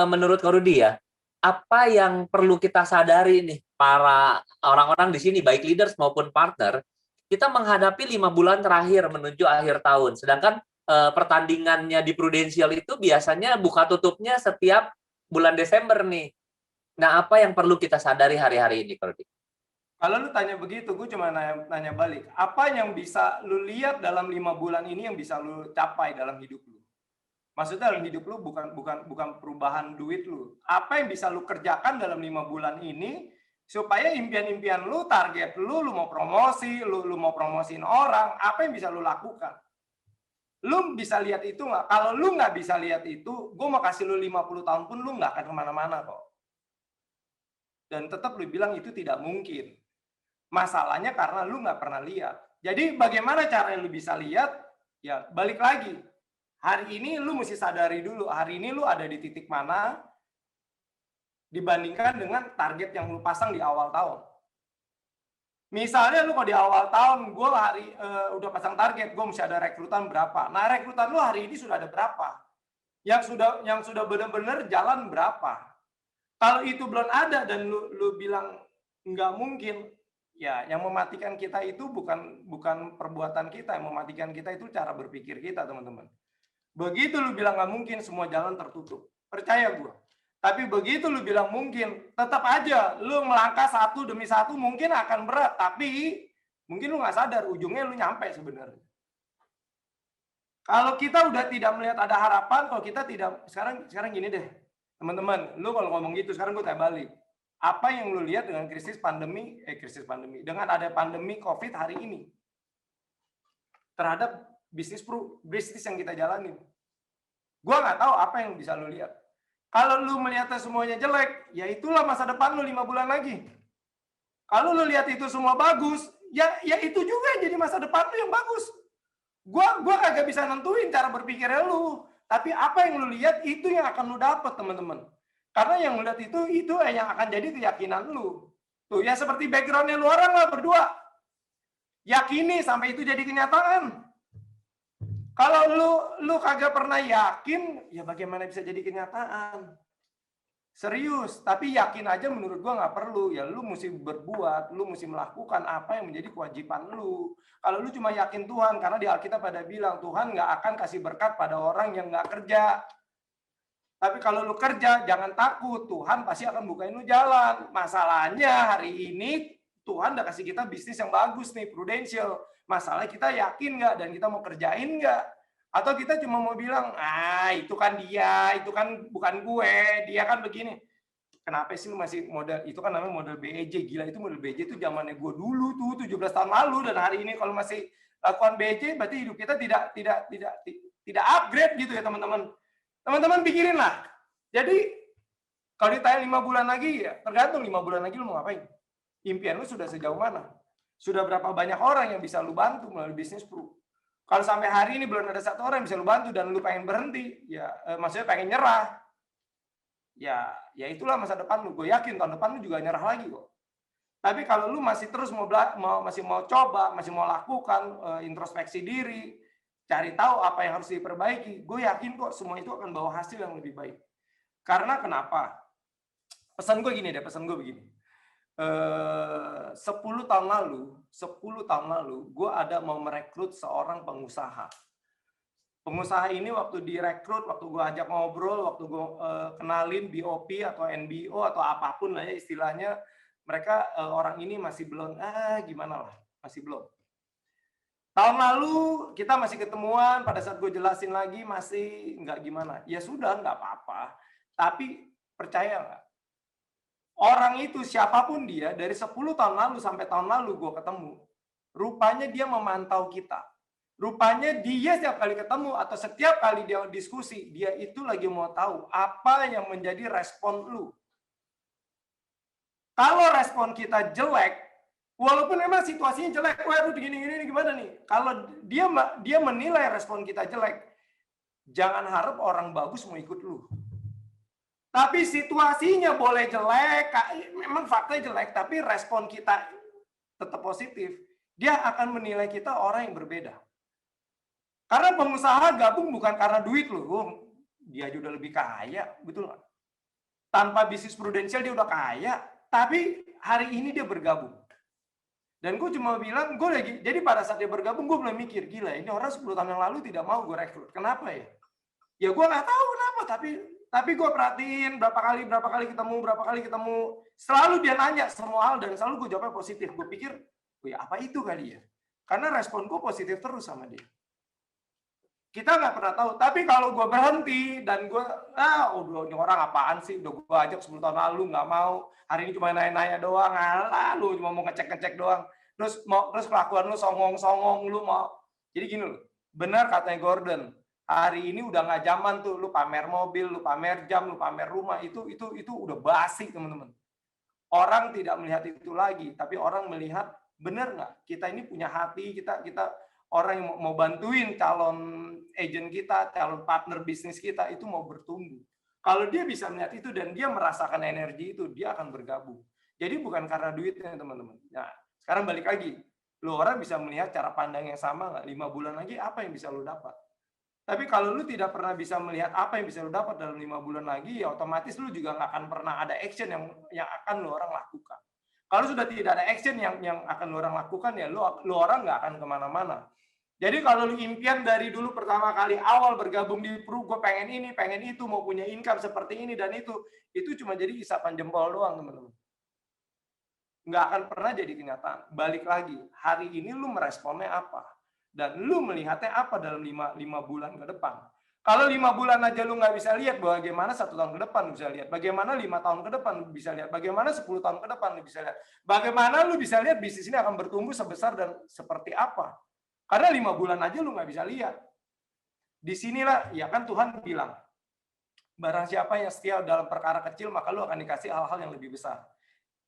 S6: menurut Kak Rudi ya, apa yang perlu kita sadari nih, para orang-orang di sini, baik leaders maupun partner, kita menghadapi 5 bulan terakhir menuju akhir tahun. Sedangkan pertandingannya di Prudential itu biasanya buka tutupnya setiap bulan Desember nih. Nah, apa yang perlu kita sadari hari-hari ini, Kak Rudi?
S3: Kalau lu tanya begitu, gue cuma nanya balik. Apa yang bisa lu lihat dalam 5 bulan ini yang bisa lu capai dalam hidup lu? Maksudnya dalam hidup lu bukan perubahan duit lu. Apa yang bisa lu kerjakan dalam 5 bulan ini supaya impian-impian lu, target lu mau promosi, lu mau promosiin orang, apa yang bisa lu lakukan? Lu bisa lihat itu nggak? Kalau lu nggak bisa lihat itu, gue mau kasih lu 50 tahun pun lu nggak akan kemana-mana kok. Dan tetap lu bilang itu tidak mungkin. Masalahnya karena lu nggak pernah lihat. Jadi bagaimana cara lu bisa lihat? Ya balik lagi. Hari ini lu mesti sadari dulu. Hari ini lu ada di titik mana dibandingkan dengan target yang lu pasang di awal tahun. Misalnya lu kalau di awal tahun, gue udah pasang target, gue mesti ada rekrutan berapa. Nah rekrutan lu hari ini sudah ada berapa? Yang sudah benar-benar jalan berapa? Kalau itu belum ada dan lu bilang nggak mungkin, ya yang mematikan kita itu bukan perbuatan kita, yang mematikan kita itu cara berpikir kita, teman-teman. Begitu lu bilang nggak mungkin, semua jalan tertutup. Percaya gue. Tapi begitu lu bilang mungkin, tetap aja lu melangkah satu demi satu mungkin akan berat, tapi mungkin lu nggak sadar ujungnya lu nyampe sebenarnya. Kalau kita udah tidak melihat ada harapan, kalau kita tidak sekarang gini deh. Teman-teman, lu kalau ngomong gitu, sekarang gue tanya balik. Apa yang lu lihat dengan krisis pandemi, dengan ada pandemi COVID hari ini? Terhadap bisnis yang kita jalani. Gue nggak tahu apa yang bisa lu lihat. Kalau lu melihatnya semuanya jelek, ya itulah masa depan lu 5 bulan lagi. Kalau lu lihat itu semua bagus, ya itu juga yang jadi masa depan lu yang bagus. Gua kagak bisa nentuin cara berpikirnya lu. Tapi apa yang lu lihat itu yang akan lu dapat, teman-teman. Karena yang lu lihat itu yang akan jadi keyakinan lu. Tuh ya seperti backgroundnya lu orang lah berdua. Yakini sampai itu jadi kenyataan. Kalau lu kagak pernah yakin, ya bagaimana bisa jadi kenyataan? Serius, tapi yakin aja menurut gua nggak perlu. Ya lu mesti berbuat, lu mesti melakukan apa yang menjadi kewajiban lu. Kalau lu cuma yakin Tuhan, karena di Alkitab pada bilang Tuhan nggak akan kasih berkat pada orang yang nggak kerja. Tapi kalau lu kerja, jangan takut. Tuhan pasti akan bukain lu jalan. Masalahnya hari ini Tuhan udah kasih kita bisnis yang bagus nih, prudential. Masalah kita yakin nggak dan kita mau kerjain nggak? Atau kita cuma mau bilang, itu kan dia, itu kan bukan gue, dia kan begini. Kenapa sih lu masih model, itu kan namanya model BEJ, gila itu model BEJ itu zamannya gue dulu tuh, 17 tahun lalu, dan hari ini kalau masih lakukan BEJ, berarti hidup kita tidak upgrade gitu ya teman-teman. Teman-teman pikirin lah. Jadi, kalau ditanya 5 bulan lagi, ya tergantung 5 bulan lagi lu mau ngapain. Impian lu sudah sejauh mana? Sudah berapa banyak orang yang bisa lu bantu melalui bisnis Pro? Kalau sampai hari ini belum ada satu orang yang bisa lu bantu dan lu pengen berhenti, ya maksudnya pengen nyerah, ya itulah masa depan lu. Gue yakin tahun depan lu juga nyerah lagi kok. Tapi kalau lu masih terus masih mau coba, masih mau lakukan introspeksi diri, cari tahu apa yang harus diperbaiki, gue yakin kok semua itu akan bawa hasil yang lebih baik. Karena kenapa? Pesan gue begini. 10 tahun lalu gue ada mau merekrut seorang pengusaha. Pengusaha ini waktu direkrut, waktu gue ajak ngobrol, waktu gue kenalin BOP atau NBO atau apapun lah ya istilahnya, mereka orang ini masih belum gimana lah, masih belum. Tahun lalu kita masih ketemuan, pada saat gue jelasin lagi masih nggak gimana. Ya sudah, nggak apa-apa. Tapi percaya nggak? Orang itu siapapun dia, dari 10 tahun lalu sampai tahun lalu gue ketemu, rupanya dia memantau kita. Rupanya dia setiap kali ketemu atau setiap kali dia diskusi, dia itu lagi mau tahu apa yang menjadi respon lu. Kalau respon kita jelek, walaupun memang situasinya jelek, waduh gini gimana nih? Kalau dia menilai respon kita jelek, jangan harap orang bagus mau ikut lu. Tapi situasinya boleh jelek, memang faktanya jelek, tapi respon kita tetap positif. Dia akan menilai kita orang yang berbeda. Karena pengusaha gabung bukan karena duit loh. Dia juga udah lebih kaya, betul nggak? Tanpa bisnis prudensial dia udah kaya, tapi hari ini dia bergabung. Dan gue cuma bilang, jadi pada saat dia bergabung, gue mulai mikir, gila ini orang 10 tahun yang lalu tidak mau gue rekrut. Kenapa ya? Ya gue nggak tahu kenapa, tapi gue perhatiin berapa kali ketemu, selalu dia nanya semua hal dan selalu gue jawabnya positif. Gue pikir, ya apa itu kali ya? Karena respon gue positif terus sama dia. Kita nggak pernah tahu. Tapi kalau gue berhenti dan gue, ini orang apaan sih? Udah gue ajak 10 tahun lalu nggak mau. Hari ini cuma nanya-nanya doang. Lu cuma mau ngecek-ngecek doang. Terus kelakuan lu songong-songong lu mau. Jadi gini loh. Benar katanya Gordon. Hari ini udah nggak zaman tuh lu pamer mobil, lu pamer jam, lu pamer rumah, itu udah basi teman-teman. Orang tidak melihat itu lagi, tapi orang melihat bener nggak kita ini punya hati, kita orang yang mau bantuin calon agent kita, calon partner bisnis kita itu mau bertumbuh. Kalau dia bisa melihat itu dan dia merasakan energi itu, dia akan bergabung. Jadi bukan karena duitnya teman-teman. Nah, sekarang balik lagi, lu orang bisa melihat cara pandang yang sama nggak? 5 bulan lagi apa yang bisa lu dapat? Tapi kalau lu tidak pernah bisa melihat apa yang bisa lu dapat dalam 5 bulan lagi, ya otomatis lu juga nggak akan pernah ada action yang akan lu orang lakukan. Kalau sudah tidak ada action yang akan lu orang lakukan, ya lu orang nggak akan kemana-mana. Jadi kalau lu impian dari dulu pertama kali awal bergabung di Pro, gue pengen ini, pengen itu, mau punya income seperti ini dan itu cuma jadi isapan jempol doang teman-teman. Nggak akan pernah jadi kenyataan. Balik lagi, hari ini lu meresponnya apa? Dan lu melihatnya apa dalam 5 bulan ke depan. Kalau 5 bulan aja lu nggak bisa lihat, bagaimana 1 tahun ke depan lu bisa lihat. Bagaimana 5 tahun ke depan lu bisa lihat. Bagaimana 10 tahun ke depan lu bisa lihat. Bagaimana lu bisa lihat bisnis ini akan bertumbuh sebesar dan seperti apa. Karena 5 bulan aja lu nggak bisa lihat. Disinilah, ya kan Tuhan bilang, barang siapa yang setia dalam perkara kecil, maka lu akan dikasih hal-hal yang lebih besar.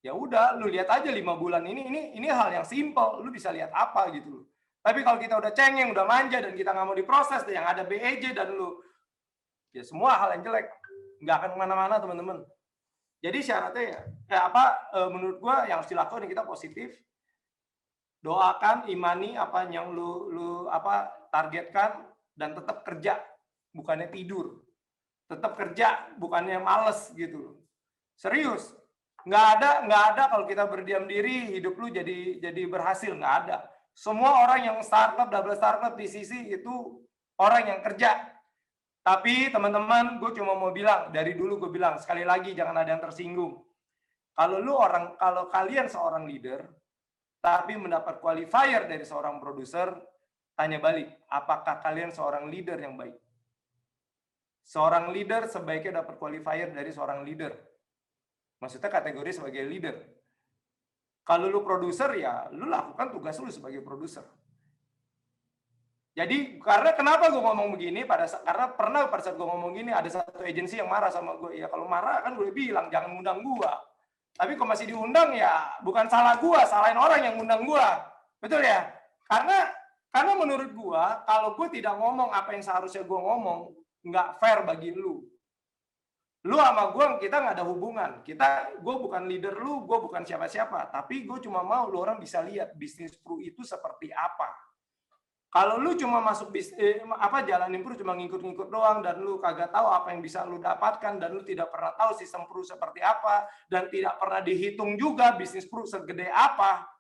S3: Ya udah, lu lihat aja 5 bulan ini hal yang simple. Lu bisa lihat apa gitu loh. Tapi kalau kita udah cengeng, udah manja, dan kita nggak mau diproses, yang ada BEJ, dan lu ya semua hal yang jelek nggak akan kemana-mana teman-teman. Jadi syaratnya menurut gua yang harus dilakukan kita positif, doakan, imani apa yang lu targetkan, dan tetap kerja bukannya tidur, tetap kerja bukannya males gitu. Serius, nggak ada kalau kita berdiam diri hidup lu jadi berhasil, nggak ada. Semua orang yang startup, double startup di sisi itu orang yang kerja. Tapi teman-teman, gue cuma mau bilang, dari dulu gue bilang, sekali lagi jangan ada yang tersinggung. Kalau kalian seorang leader, tapi mendapat qualifier dari seorang produser, tanya balik, apakah kalian seorang leader yang baik? Seorang leader sebaiknya dapat qualifier dari seorang leader. Maksudnya kategori sebagai leader. Kalau lu produser, ya lu lakukan tugas lu sebagai produser. Jadi karena kenapa gue ngomong begini karena pada saat gue ngomong gini ada satu agensi yang marah sama gue. Ya kalau marah kan gue bilang jangan undang gue. Tapi kalau masih diundang ya bukan salah gue, salahin orang yang undang gue. Betul ya? Karena menurut gue kalau gue tidak ngomong apa yang seharusnya gue ngomong, nggak fair bagi lu. Lu sama gue kita nggak ada hubungan. Gue bukan leader lu, gue bukan siapa-siapa. Tapi gue cuma mau lu orang bisa lihat bisnis pro itu seperti apa. Kalau lu cuma masuk jalanin pro cuma ngikut-ngikut doang dan lu kagak tahu apa yang bisa lu dapatkan dan lu tidak pernah tahu sistem pro seperti apa dan tidak pernah dihitung juga bisnis pro segede apa,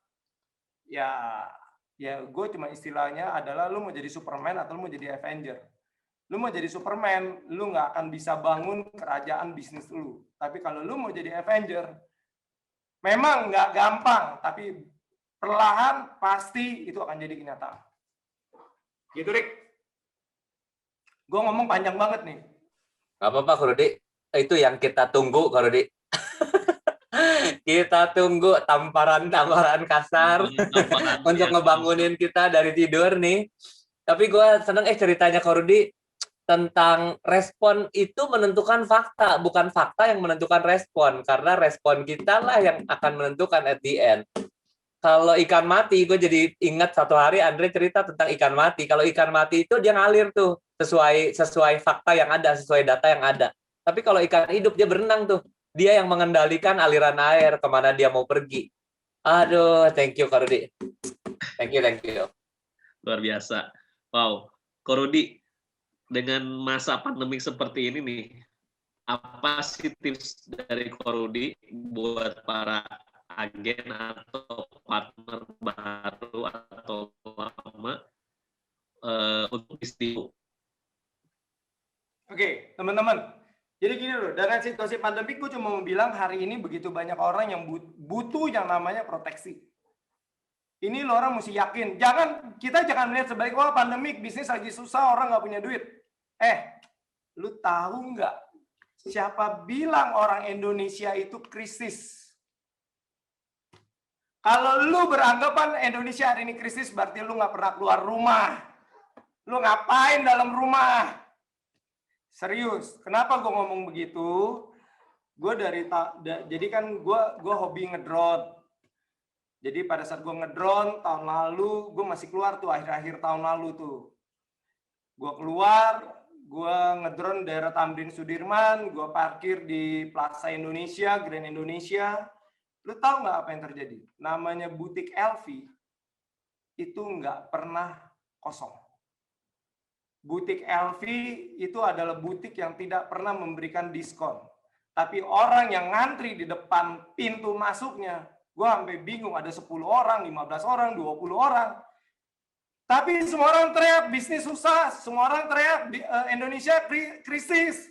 S3: ya gue cuma istilahnya adalah lu mau jadi Superman atau lu mau jadi Avenger. Lu mau jadi Superman, lu nggak akan bisa bangun kerajaan bisnis lu. Tapi kalau lu mau jadi Avenger, memang nggak gampang, tapi perlahan pasti itu akan jadi kenyataan. Gitu, Rick. Gue ngomong panjang banget nih.
S6: Gak apa-apa, Ko Rudi. Itu yang kita tunggu, Ko Rudi. Kita tunggu tamparan-tamparan kasar untuk ngebangunin kita dari tidur nih. Tapi gue seneng ceritanya Ko Rudi tentang respon itu menentukan fakta, bukan fakta yang menentukan respon. Karena respon kita lah yang akan menentukan at the end. Kalau ikan mati, gue jadi ingat satu hari Andre cerita tentang ikan mati. Kalau ikan mati itu dia ngalir tuh sesuai fakta yang ada, sesuai data yang ada. Tapi kalau ikan hidup dia berenang tuh. Dia yang mengendalikan aliran air kemana dia mau pergi. Aduh, thank you Ko Rudi. Thank you.
S5: Luar biasa. Wow, Ko Rudi, dengan masa pandemik seperti ini nih, apa sih tips dari Ko Rudi buat para agen atau partner baru atau lama untuk bisnis?
S3: Oke, teman-teman. Jadi gini loh, dengan situasi pandemi gue cuma mau bilang hari ini begitu banyak orang yang butuh yang namanya proteksi. Ini lo orang mesti yakin. Kita jangan melihat sebaliknya, wah pandemik, bisnis lagi susah, orang nggak punya duit. Lu tahu nggak siapa bilang orang Indonesia itu krisis? Kalau lu beranggapan Indonesia hari ini krisis, berarti lu nggak pernah keluar rumah. Lu ngapain dalam rumah? Serius. Kenapa gue ngomong begitu? Gue jadi kan gue hobi ngedrone. Jadi pada saat gue ngedrone tahun lalu, gue masih keluar tuh akhir-akhir tahun lalu tuh. Gue keluar, gue ngedrone daerah Tamrin Sudirman, gue parkir di Plaza Indonesia, Grand Indonesia. Lu tahu nggak apa yang terjadi? Namanya butik LV itu nggak pernah kosong. Butik LV itu adalah butik yang tidak pernah memberikan diskon. Tapi orang yang ngantri di depan pintu masuknya, gue sampai bingung, ada 10 orang, 15 orang, 20 orang. Tapi semua orang teriak bisnis susah, semua orang teriak Indonesia krisis.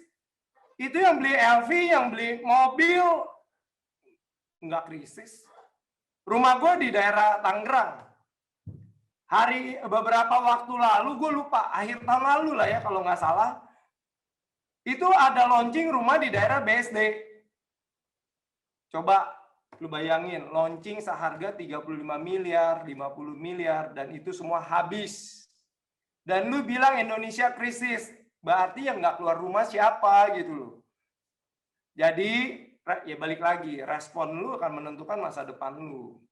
S3: Itu yang beli LV, yang beli mobil, nggak krisis. Rumah gue di daerah Tangerang. Beberapa waktu lalu, gue lupa, akhir tahun lalu lah ya kalau nggak salah, itu ada launching rumah di daerah BSD. Coba lu bayangin, launching seharga 35 miliar, 50 miliar, dan itu semua habis. Dan lu bilang Indonesia krisis, berarti yang nggak keluar rumah siapa gitu loh. Jadi, ya balik lagi, respon lu akan menentukan masa depan lu.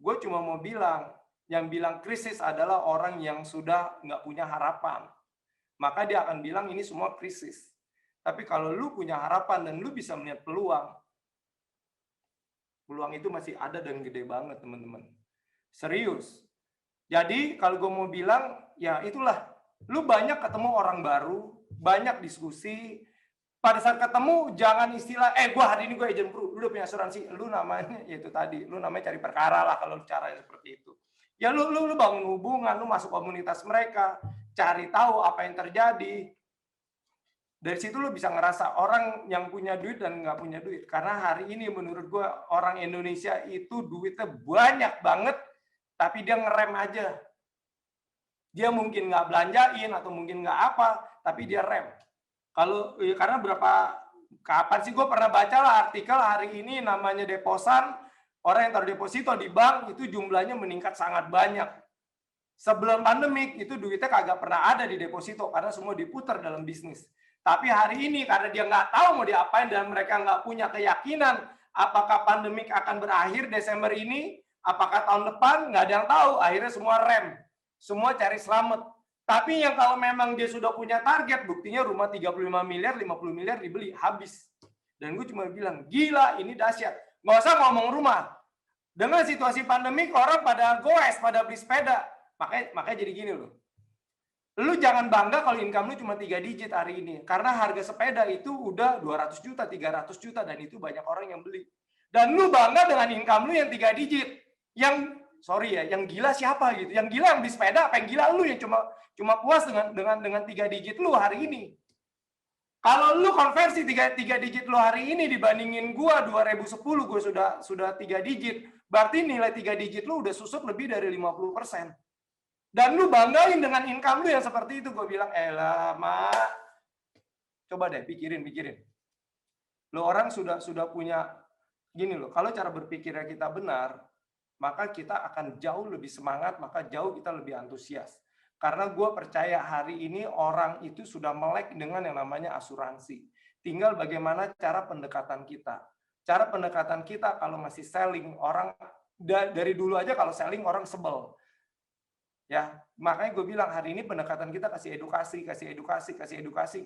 S3: Gue cuma mau bilang, yang bilang krisis adalah orang yang sudah nggak punya harapan. Maka dia akan bilang ini semua krisis. Tapi kalau lu punya harapan dan lu bisa melihat peluang itu masih ada dan gede banget, teman-teman. Serius. Jadi kalau gue mau bilang, ya itulah. Lu banyak ketemu orang baru, banyak diskusi. Pada saat ketemu, jangan istilah, gue hari ini gue agent pro, lu udah punya asuransi. Lu namanya, yaitu tadi, lu namanya cari perkara lah kalau caranya seperti itu. Ya lu bangun hubungan, lu masuk komunitas mereka, cari tahu apa yang terjadi. Dari situ lu bisa ngerasa orang yang punya duit dan nggak punya duit. Karena hari ini menurut gue orang Indonesia itu duitnya banyak banget, tapi dia ngerem aja. Dia mungkin nggak belanjain atau mungkin nggak apa, tapi dia rem. Kalau karena kapan sih gue pernah baca lah artikel hari ini namanya deposan, orang yang taruh deposito di bank itu jumlahnya meningkat sangat banyak. Sebelum pandemik itu duitnya kagak pernah ada di deposito karena semua diputar dalam bisnis. Tapi hari ini karena dia nggak tahu mau diapain dan mereka nggak punya keyakinan apakah pandemik akan berakhir Desember ini, apakah tahun depan, nggak ada yang tahu. Akhirnya semua rem, semua cari selamat. Tapi yang kalau memang dia sudah punya target, buktinya rumah 35 miliar, 50 miliar dibeli, habis. Dan gue cuma bilang, gila ini dahsyat. Nggak usah ngomong rumah. Dengan situasi pandemik, orang pada goes, pada beli sepeda. Makanya jadi gini loh. Lu jangan bangga kalau income lu cuma 3 digit hari ini. Karena harga sepeda itu udah 200 juta, 300 juta. Dan itu banyak orang yang beli. Dan lu bangga dengan income lu yang 3 digit. Yang gila siapa gitu? Yang gila yang beli sepeda, apa yang gila lu yang cuma puas dengan 3 digit lu hari ini. Kalau lu konversi 3 digit lu hari ini dibandingin gua 2010 gua sudah 3 digit, berarti nilai 3 digit lu udah susut lebih dari 50%. Dan lu banggain dengan income lu yang seperti itu, gua bilang, elah, Mak. Coba deh pikirin. Lu orang sudah punya gini loh, kalau cara berpikirnya kita benar, maka kita akan jauh lebih semangat, maka jauh kita lebih antusias. Karena gue percaya hari ini orang itu sudah melek dengan yang namanya asuransi. Tinggal bagaimana cara pendekatan kita. Cara pendekatan kita kalau masih selling, orang dari dulu aja kalau selling orang sebel. Ya, makanya gue bilang hari ini pendekatan kita kasih edukasi.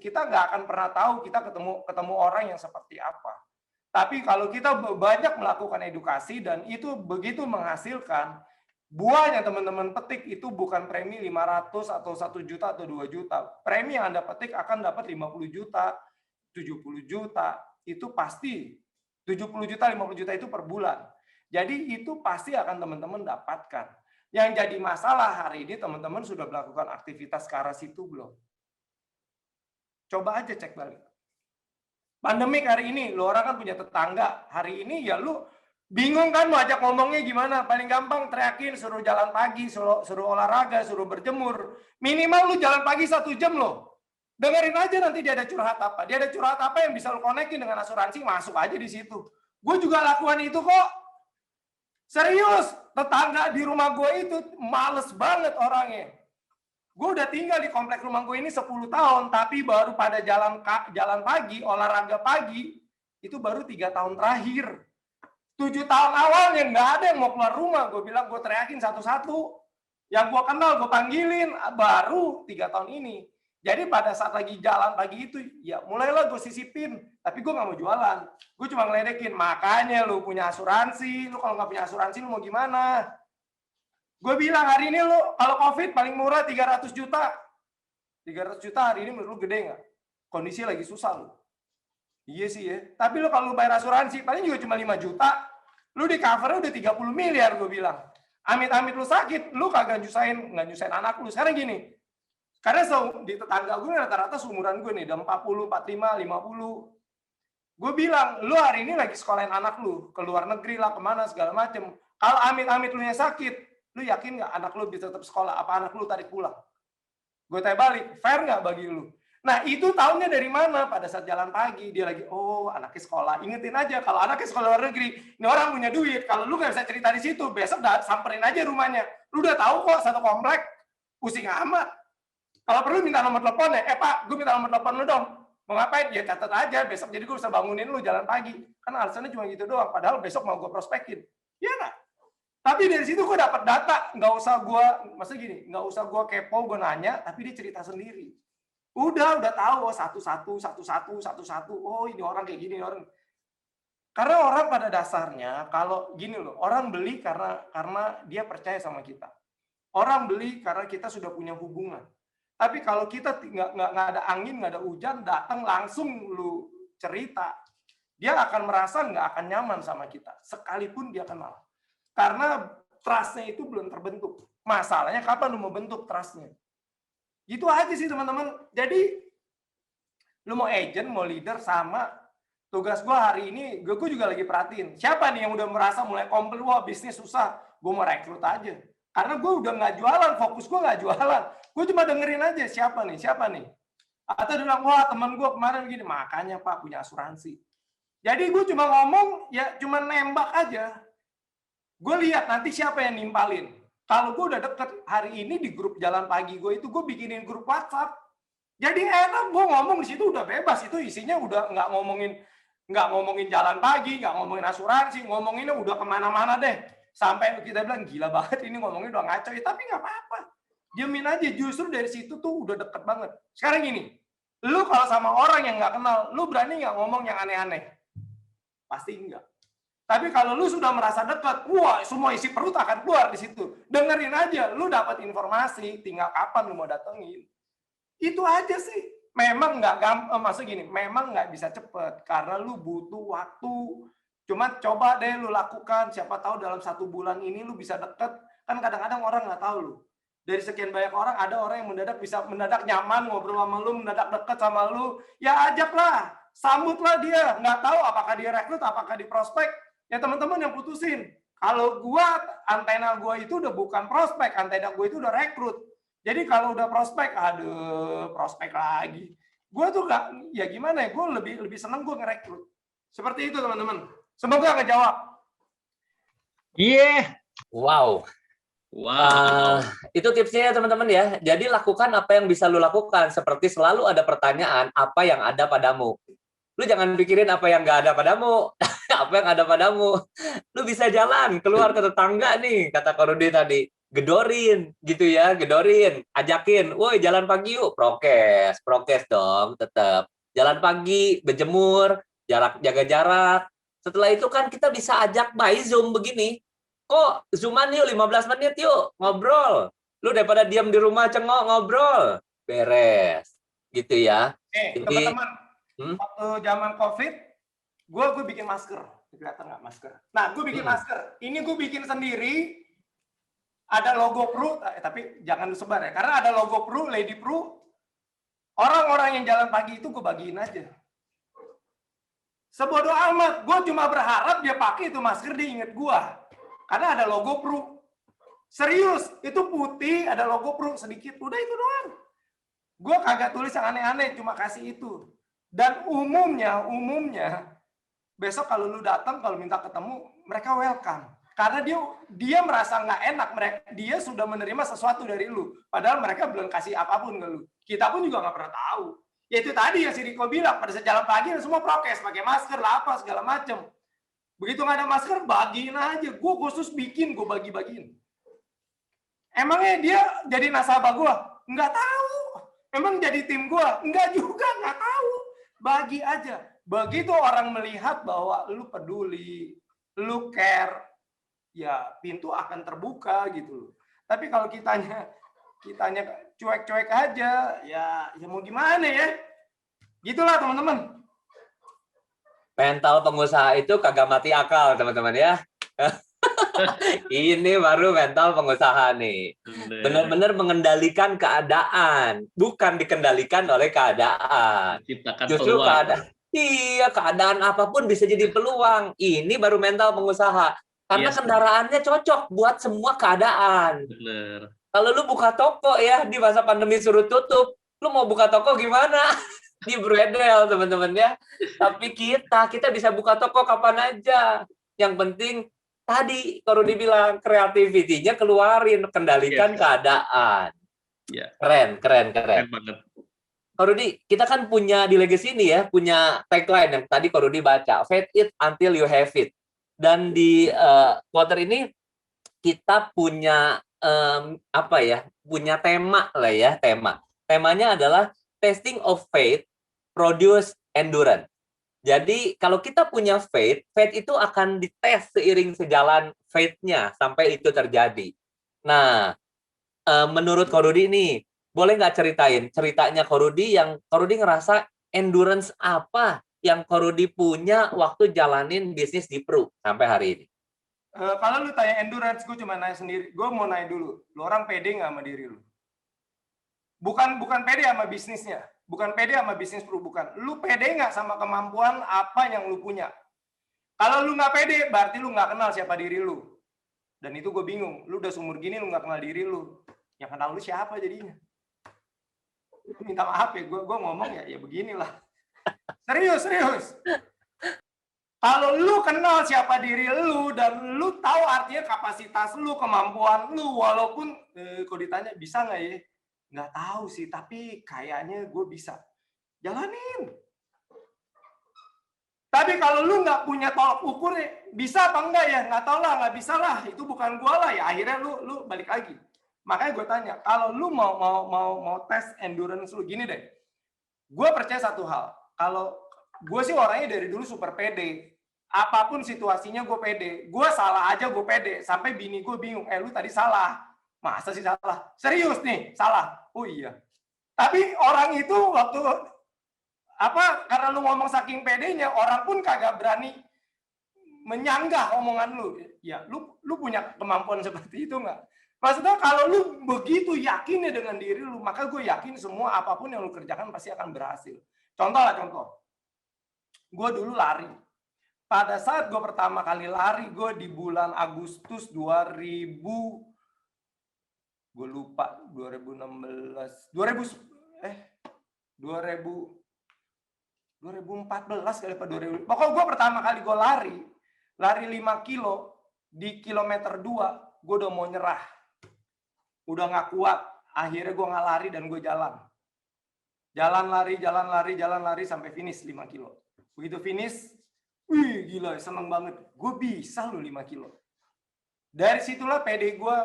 S3: Kita nggak akan pernah tahu kita ketemu orang yang seperti apa. Tapi kalau kita banyak melakukan edukasi dan itu begitu menghasilkan, buahnya teman-teman petik itu bukan premi 500 atau 1 juta atau 2 juta. Premi yang Anda petik akan dapat 50 juta, 70 juta, itu pasti. 70 juta, 50 juta itu per bulan. Jadi itu pasti akan teman-teman dapatkan. Yang jadi masalah hari ini teman-teman sudah melakukan aktivitas ke arah situ belum? Coba aja cek balik. Pandemik hari ini, lu orang kan punya tetangga. Hari ini ya lu bingung kan mau ajak ngomongnya gimana? Paling gampang teriakin, suruh jalan pagi, suruh olahraga, suruh berjemur. Minimal lu jalan pagi 1 jam loh. Dengerin aja nanti dia ada curhat apa. Dia ada curhat apa yang bisa lu konekin dengan asuransi, masuk aja di situ. Gue juga lakukan itu kok. Serius, tetangga di rumah gue itu males banget orangnya. Gue udah tinggal di komplek rumah gue ini 10 tahun, tapi baru pada jalan pagi, olahraga pagi, itu baru 3 tahun terakhir. 7 tahun awalnya nggak ada yang mau keluar rumah. Gue bilang, gue teriakin satu-satu. Yang gue kenal, gue panggilin. Baru 3 tahun ini. Jadi pada saat lagi jalan pagi itu, ya mulailah gue sisipin. Tapi gue nggak mau jualan. Gue cuma ngeledekin, makanya lu punya asuransi. Lu kalau nggak punya asuransi, lu mau gimana? Gue bilang, hari ini lu kalau COVID paling murah 300 juta. 300 juta hari ini menurut lu gede nggak? Kondisi lagi susah lu. Iya sih ya. Tapi lu kalau lu bayar asuransi, paling juga cuma 5 juta. Lu di cover udah 30 miliar, gue bilang. Amit-amit lu sakit, lu kagak nggak nyusahin anak lu. Sekarang gini, karena di tetangga gue rata-rata seumuran gue nih, udah 40, 45, 50. Gue bilang, lu hari ini lagi sekolahin anak lu, ke luar negeri lah, kemana, segala macem. Kalau amit-amit lu yang sakit, lu yakin nggak anak lu bisa tetap sekolah? Apa anak lu tarik pulang? Gue tanya balik, fair nggak bagi lu? Nah itu tahunnya dari mana? Pada saat jalan pagi, dia lagi, oh anaknya sekolah. Ingetin aja, kalau anaknya sekolah luar negeri, ini orang punya duit. Kalau lu nggak bisa cerita di situ, besok samperin aja rumahnya. Lu udah tahu kok, satu komplek, pusing amat. Kalau perlu minta nomor telepon ya, Pak, gue minta nomor telepon lu dong. Mau ngapain? Ya catat aja, besok jadi gue bisa bangunin lu jalan pagi. Kan alasannya cuma gitu doang, padahal besok mau gue prospekin. Iya nggak? Tapi dari situ gue dapat data, nggak usah gue, maksudnya gini, nggak usah gue kepo, gue nanya, tapi dia cerita sendiri. Udah tahu oh, satu-satu. Oh, ini orang kayak gini orang. Karena orang pada dasarnya kalau gini loh, orang beli karena dia percaya sama kita. Orang beli karena kita sudah punya hubungan. Tapi kalau kita nggak ada angin, nggak ada hujan, datang langsung lu cerita, dia akan merasa nggak akan nyaman sama kita. Sekalipun dia kenal. Karena trust-nya itu belum terbentuk. Masalahnya kapan lu mau bentuk trust-nya? Itu aja sih teman-teman. Jadi lu mau agent, mau leader, sama tugas gue hari ini, gue juga lagi perhatiin. Siapa nih yang udah merasa mulai komplain, wah bisnis susah, gue mau rekrut aja. Karena gue udah nggak jualan, fokus gue nggak jualan. Gue cuma dengerin aja, siapa nih. Atau dia bilang, wah teman gue kemarin gini, makanya Pak punya asuransi. Jadi gue cuma ngomong, ya cuma nembak aja. Gue lihat nanti siapa yang nimpalin. Kalau gue udah deket, hari ini di grup jalan pagi gue itu, gue bikinin grup WhatsApp. Jadi enak, gue ngomong di situ udah bebas. Itu isinya udah nggak ngomongin jalan pagi, nggak ngomongin asuransi, ngomonginnya udah kemana-mana deh. Sampai kita bilang, gila banget ini ngomongin udah ngaco. Ya, tapi nggak apa-apa. Diamin aja, justru dari situ tuh udah deket banget. Sekarang gini, lu kalau sama orang yang nggak kenal, lu berani nggak ngomong yang aneh-aneh? Pasti enggak. Tapi kalau lu sudah merasa dekat, wah semua isi perut akan keluar di situ. Dengerin aja, lu dapat informasi, tinggal kapan lu mau datengin. Itu aja sih. Memang nggak gampang, maksud gini, memang nggak bisa cepet karena lu butuh waktu. Cuma coba deh lu lakukan, siapa tahu dalam 1 bulan ini lu bisa deket. Kan kadang-kadang orang nggak tahu lu. Dari sekian banyak orang, ada orang yang mendadak nyaman ngobrol sama lu, mendadak deket sama lu. Ya ajaklah, sambutlah dia. Nggak tahu apakah dia rekrut, apakah di prospek. Ya teman-teman yang putusin. Kalau gua, antena gua itu udah bukan prospek, antena gua itu udah rekrut. Jadi kalau udah prospek, aduh prospek lagi. Gue tuh nggak, ya gimana ya, gue lebih seneng gue ngerekrut. Seperti itu teman-teman. Semoga ngejawab.
S4: Iya.
S6: Wow. Itu tipsnya ya teman-teman ya. Jadi lakukan apa yang bisa lu lakukan. Seperti selalu ada pertanyaan, apa yang ada padamu. Lu jangan pikirin apa yang nggak ada padamu. Apa yang ada padamu. Lu bisa jalan, keluar ke tetangga nih, kata Kak Rudi tadi. Gedorin gitu ya, ajakin, woi jalan pagi yuk, prokes dong, tetap jalan pagi, berjemur, jaga jarak. Setelah itu kan kita bisa ajak by Zoom begini, kok Zooman yuk 15 menit yuk, ngobrol. Lu daripada diam di rumah cengok, ngobrol, beres, gitu ya. Jadi,
S3: teman-teman, waktu zaman COVID, gue bikin masker, kelihatan nggak masker? Nah, gue bikin masker, ini gue bikin sendiri. Ada logo Pru, tapi jangan disebar ya. Karena ada logo Pru, Lady Pru. Orang-orang yang jalan pagi itu gue bagiin aja. Sebodoh amat. Gue cuma berharap dia pakai itu masker, dia inget gue. Karena ada logo Pru. Serius, itu putih, ada logo Pru sedikit. Udah itu doang. Gue kagak tulis yang aneh-aneh, cuma kasih itu. Dan umumnya, besok kalau lu datang, kalau minta ketemu, mereka welcome. Karena dia merasa nggak enak, dia sudah menerima sesuatu dari lu. Padahal mereka belum kasih apapun ke lu. Kita pun juga nggak pernah tahu. Ya itu tadi yang si Riko bilang, pada saat jalan pagi semua prokes, pakai masker lah apa segala macem. Begitu nggak ada masker, bagiin aja. Gue khusus bikin, gue bagi-bagiin. Emangnya dia jadi nasabah gue? Nggak tahu. Emang jadi tim gue? Nggak juga, nggak tahu. Bagi aja. Begitu orang melihat bahwa lu peduli, lu care, ya pintu akan terbuka gitu loh. Tapi kalau kitanya cuek-cuek aja, ya mau gimana ya? Gitulah teman-teman.
S6: Mental pengusaha itu kagak mati akal teman-teman ya. Ini baru mental pengusaha nih. Benar-benar mengendalikan keadaan, bukan dikendalikan oleh keadaan. Justru keadaan. Iya, keadaan apapun bisa jadi peluang. Ini baru mental pengusaha. Karena kendaraannya cocok buat semua keadaan.
S5: Bener.
S6: Kalau lu buka toko ya, di masa pandemi suruh tutup, lu mau buka toko gimana? Di bredel, teman-teman ya. Tapi kita bisa buka toko kapan aja. Yang penting, tadi, kalau dibilang, kreativitinya keluarin, kendalikan keadaan. Keren.
S5: Keren banget.
S6: Kak Rudi, kita kan punya di Legacy ini ya, punya tagline yang tadi Kak Rudi baca, "Faith it until you have it." Dan di quarter ini kita punya punya tema lah ya, temanya adalah testing of faith produce endurance. Jadi kalau kita punya faith, faith itu akan dites seiring sejalan faith-nya sampai itu terjadi. Nah, menurut Ko Rudi nih, boleh nggak ceritain ceritanya Ko Rudi yang Ko Rudi ngerasa endurance apa yang Ko Rudi punya waktu jalanin bisnis di Pru sampai hari ini?
S3: Kalau lu tanya endurance, gue cuma nanya sendiri. Gue mau nanya dulu, lu orang pede nggak sama diri lu? Bukan pede sama bisnisnya, bukan pede sama bisnis Pru, bukan. Lu pede nggak sama kemampuan apa yang lu punya? Kalau lu nggak pede, berarti lu nggak kenal siapa diri lu. Dan itu gue bingung. Lu udah seumur gini, lu nggak kenal diri lu. Yang kenal lu siapa jadinya? Minta maaf ya, gue ngomong ya beginilah. Serius. Kalau lu kenal siapa diri lu dan lu tahu artinya kapasitas lu, kemampuan lu, walaupun kalau ditanya bisa nggak ya? Nggak tahu sih, tapi kayaknya gue bisa. Jalanin. Tapi kalau lu nggak punya tolak ukur, bisa apa enggak ya? Nggak tahu lah, nggak bisa lah. Itu bukan gue lah ya. Akhirnya lu balik lagi. Makanya gue tanya, kalau lu mau tes endurance lu, gini deh. Gue percaya satu hal. Kalau gue sih orangnya dari dulu super pede. Apapun situasinya gue pede. Gue salah aja gue pede. Sampai bini gue bingung. Lu tadi salah. Masa sih salah? Serius nih, salah. Oh iya. Tapi orang itu waktu karena lu ngomong saking pedenya, orang pun kagak berani menyanggah omongan lu. Ya, lu punya kemampuan seperti itu nggak? Maksudnya kalau lu begitu yakinnya dengan diri lu, maka gue yakin semua apapun yang lu kerjakan pasti akan berhasil. Contoh. Gue dulu lari. Pada saat gue pertama kali lari, gue di bulan Agustus 2014 kali apa 2000. Pokoknya gue pertama kali gue lari 5 kilo di kilometer 2, gue udah mau nyerah. Udah nggak kuat. Akhirnya gue nggak lari dan gue jalan. Jalan lari sampai finish 5 kilo. Begitu finish, wih gila, seneng banget. Gue bisa lu 5 kilo. Dari situlah PD gue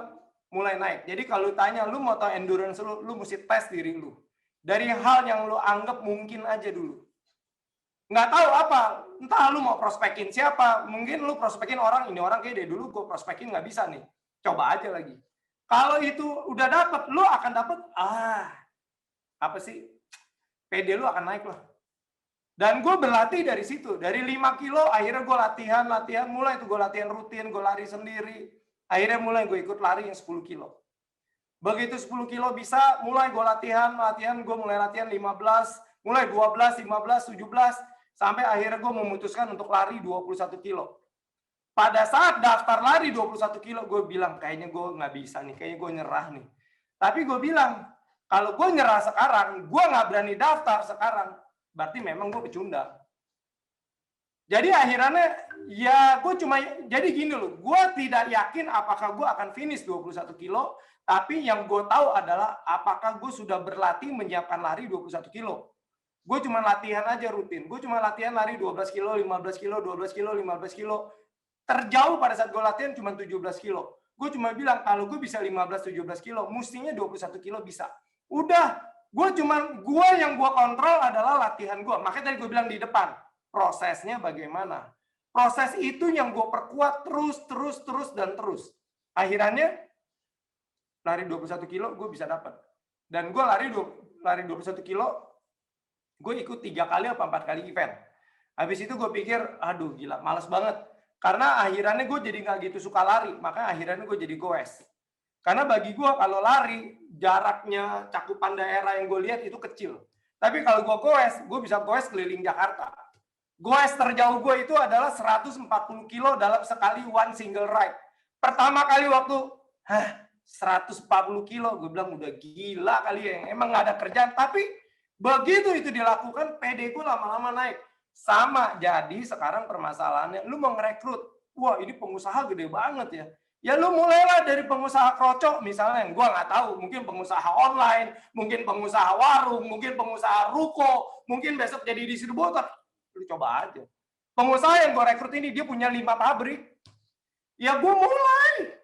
S3: mulai naik. Jadi kalau tanya lu mau tahu endurance lu mesti tes diri lu. Dari hal yang lu anggap mungkin aja dulu. Nggak tahu apa, entah lu mau prospekin siapa, mungkin lu prospekin orang, ini orang kayak dari dulu gue prospekin nggak bisa nih. Coba aja lagi. Kalau itu udah dapet, lu akan dapet, apa sih, PD lu akan naik lah. Dan gue berlatih dari situ, dari 5 kilo akhirnya gue latihan, mulai itu gue latihan rutin, gue lari sendiri. Akhirnya mulai gue ikut lari yang 10 kilo. Begitu 10 kilo bisa, mulai gue latihan, gue mulai latihan 15, mulai 12, 15, 17, sampai akhirnya gue memutuskan untuk lari 21 kilo. Pada saat daftar lari 21 kilo, gue bilang, kayaknya gue nggak bisa nih, kayaknya gue nyerah nih. Tapi gue bilang, kalau gue nyerah sekarang, gue nggak berani daftar sekarang, berarti memang gue pecundang. Jadi akhirnya ya gue cuma, jadi gini loh, gue tidak yakin apakah gue akan finish 21 kilo, tapi yang gue tahu adalah apakah gue sudah berlatih menyiapkan lari 21 kilo. Gue cuma latihan aja rutin, gue cuma latihan lari 12 kilo, 15 kilo, 12 kilo, 15 kilo. Terjauh pada saat gue latihan cuma 17 kilo. Gue cuma bilang kalau gue bisa 15-17 kilo, mestinya 21 kilo bisa. Udah, gue yang gue kontrol adalah latihan gue. Makanya tadi gue bilang di depan, prosesnya bagaimana? Proses itu yang gue perkuat terus. Akhirnya lari 21 kilo gue bisa dapat. Dan gue lari 21 kilo, gue ikut 3 kali atau 4 kali event. Habis itu gue pikir, aduh gila, malas banget. Karena akhirnya gue jadi nggak gitu suka lari, makanya akhirnya gue jadi goes. Karena bagi gue kalau lari, jaraknya cakupan daerah yang gue lihat itu kecil. Tapi kalau gue bisa goes keliling Jakarta. Goes terjauh gue itu adalah 140 kilo dalam sekali one single ride. Pertama kali waktu 140 kilo, gue bilang udah gila kali ya, emang nggak ada kerjaan. Tapi begitu itu dilakukan, PD gue lama-lama naik. Sama, jadi sekarang permasalahannya, lu mau ngerekrut, wah ini pengusaha gede banget ya. Ya lu mulailah dari pengusaha krocok misalnya, yang gue nggak tahu, mungkin pengusaha online, mungkin pengusaha warung, mungkin pengusaha ruko, mungkin besok jadi distributor. Lu coba aja. Pengusaha yang gue rekrut ini, dia punya 5 pabrik. Ya gue mulai.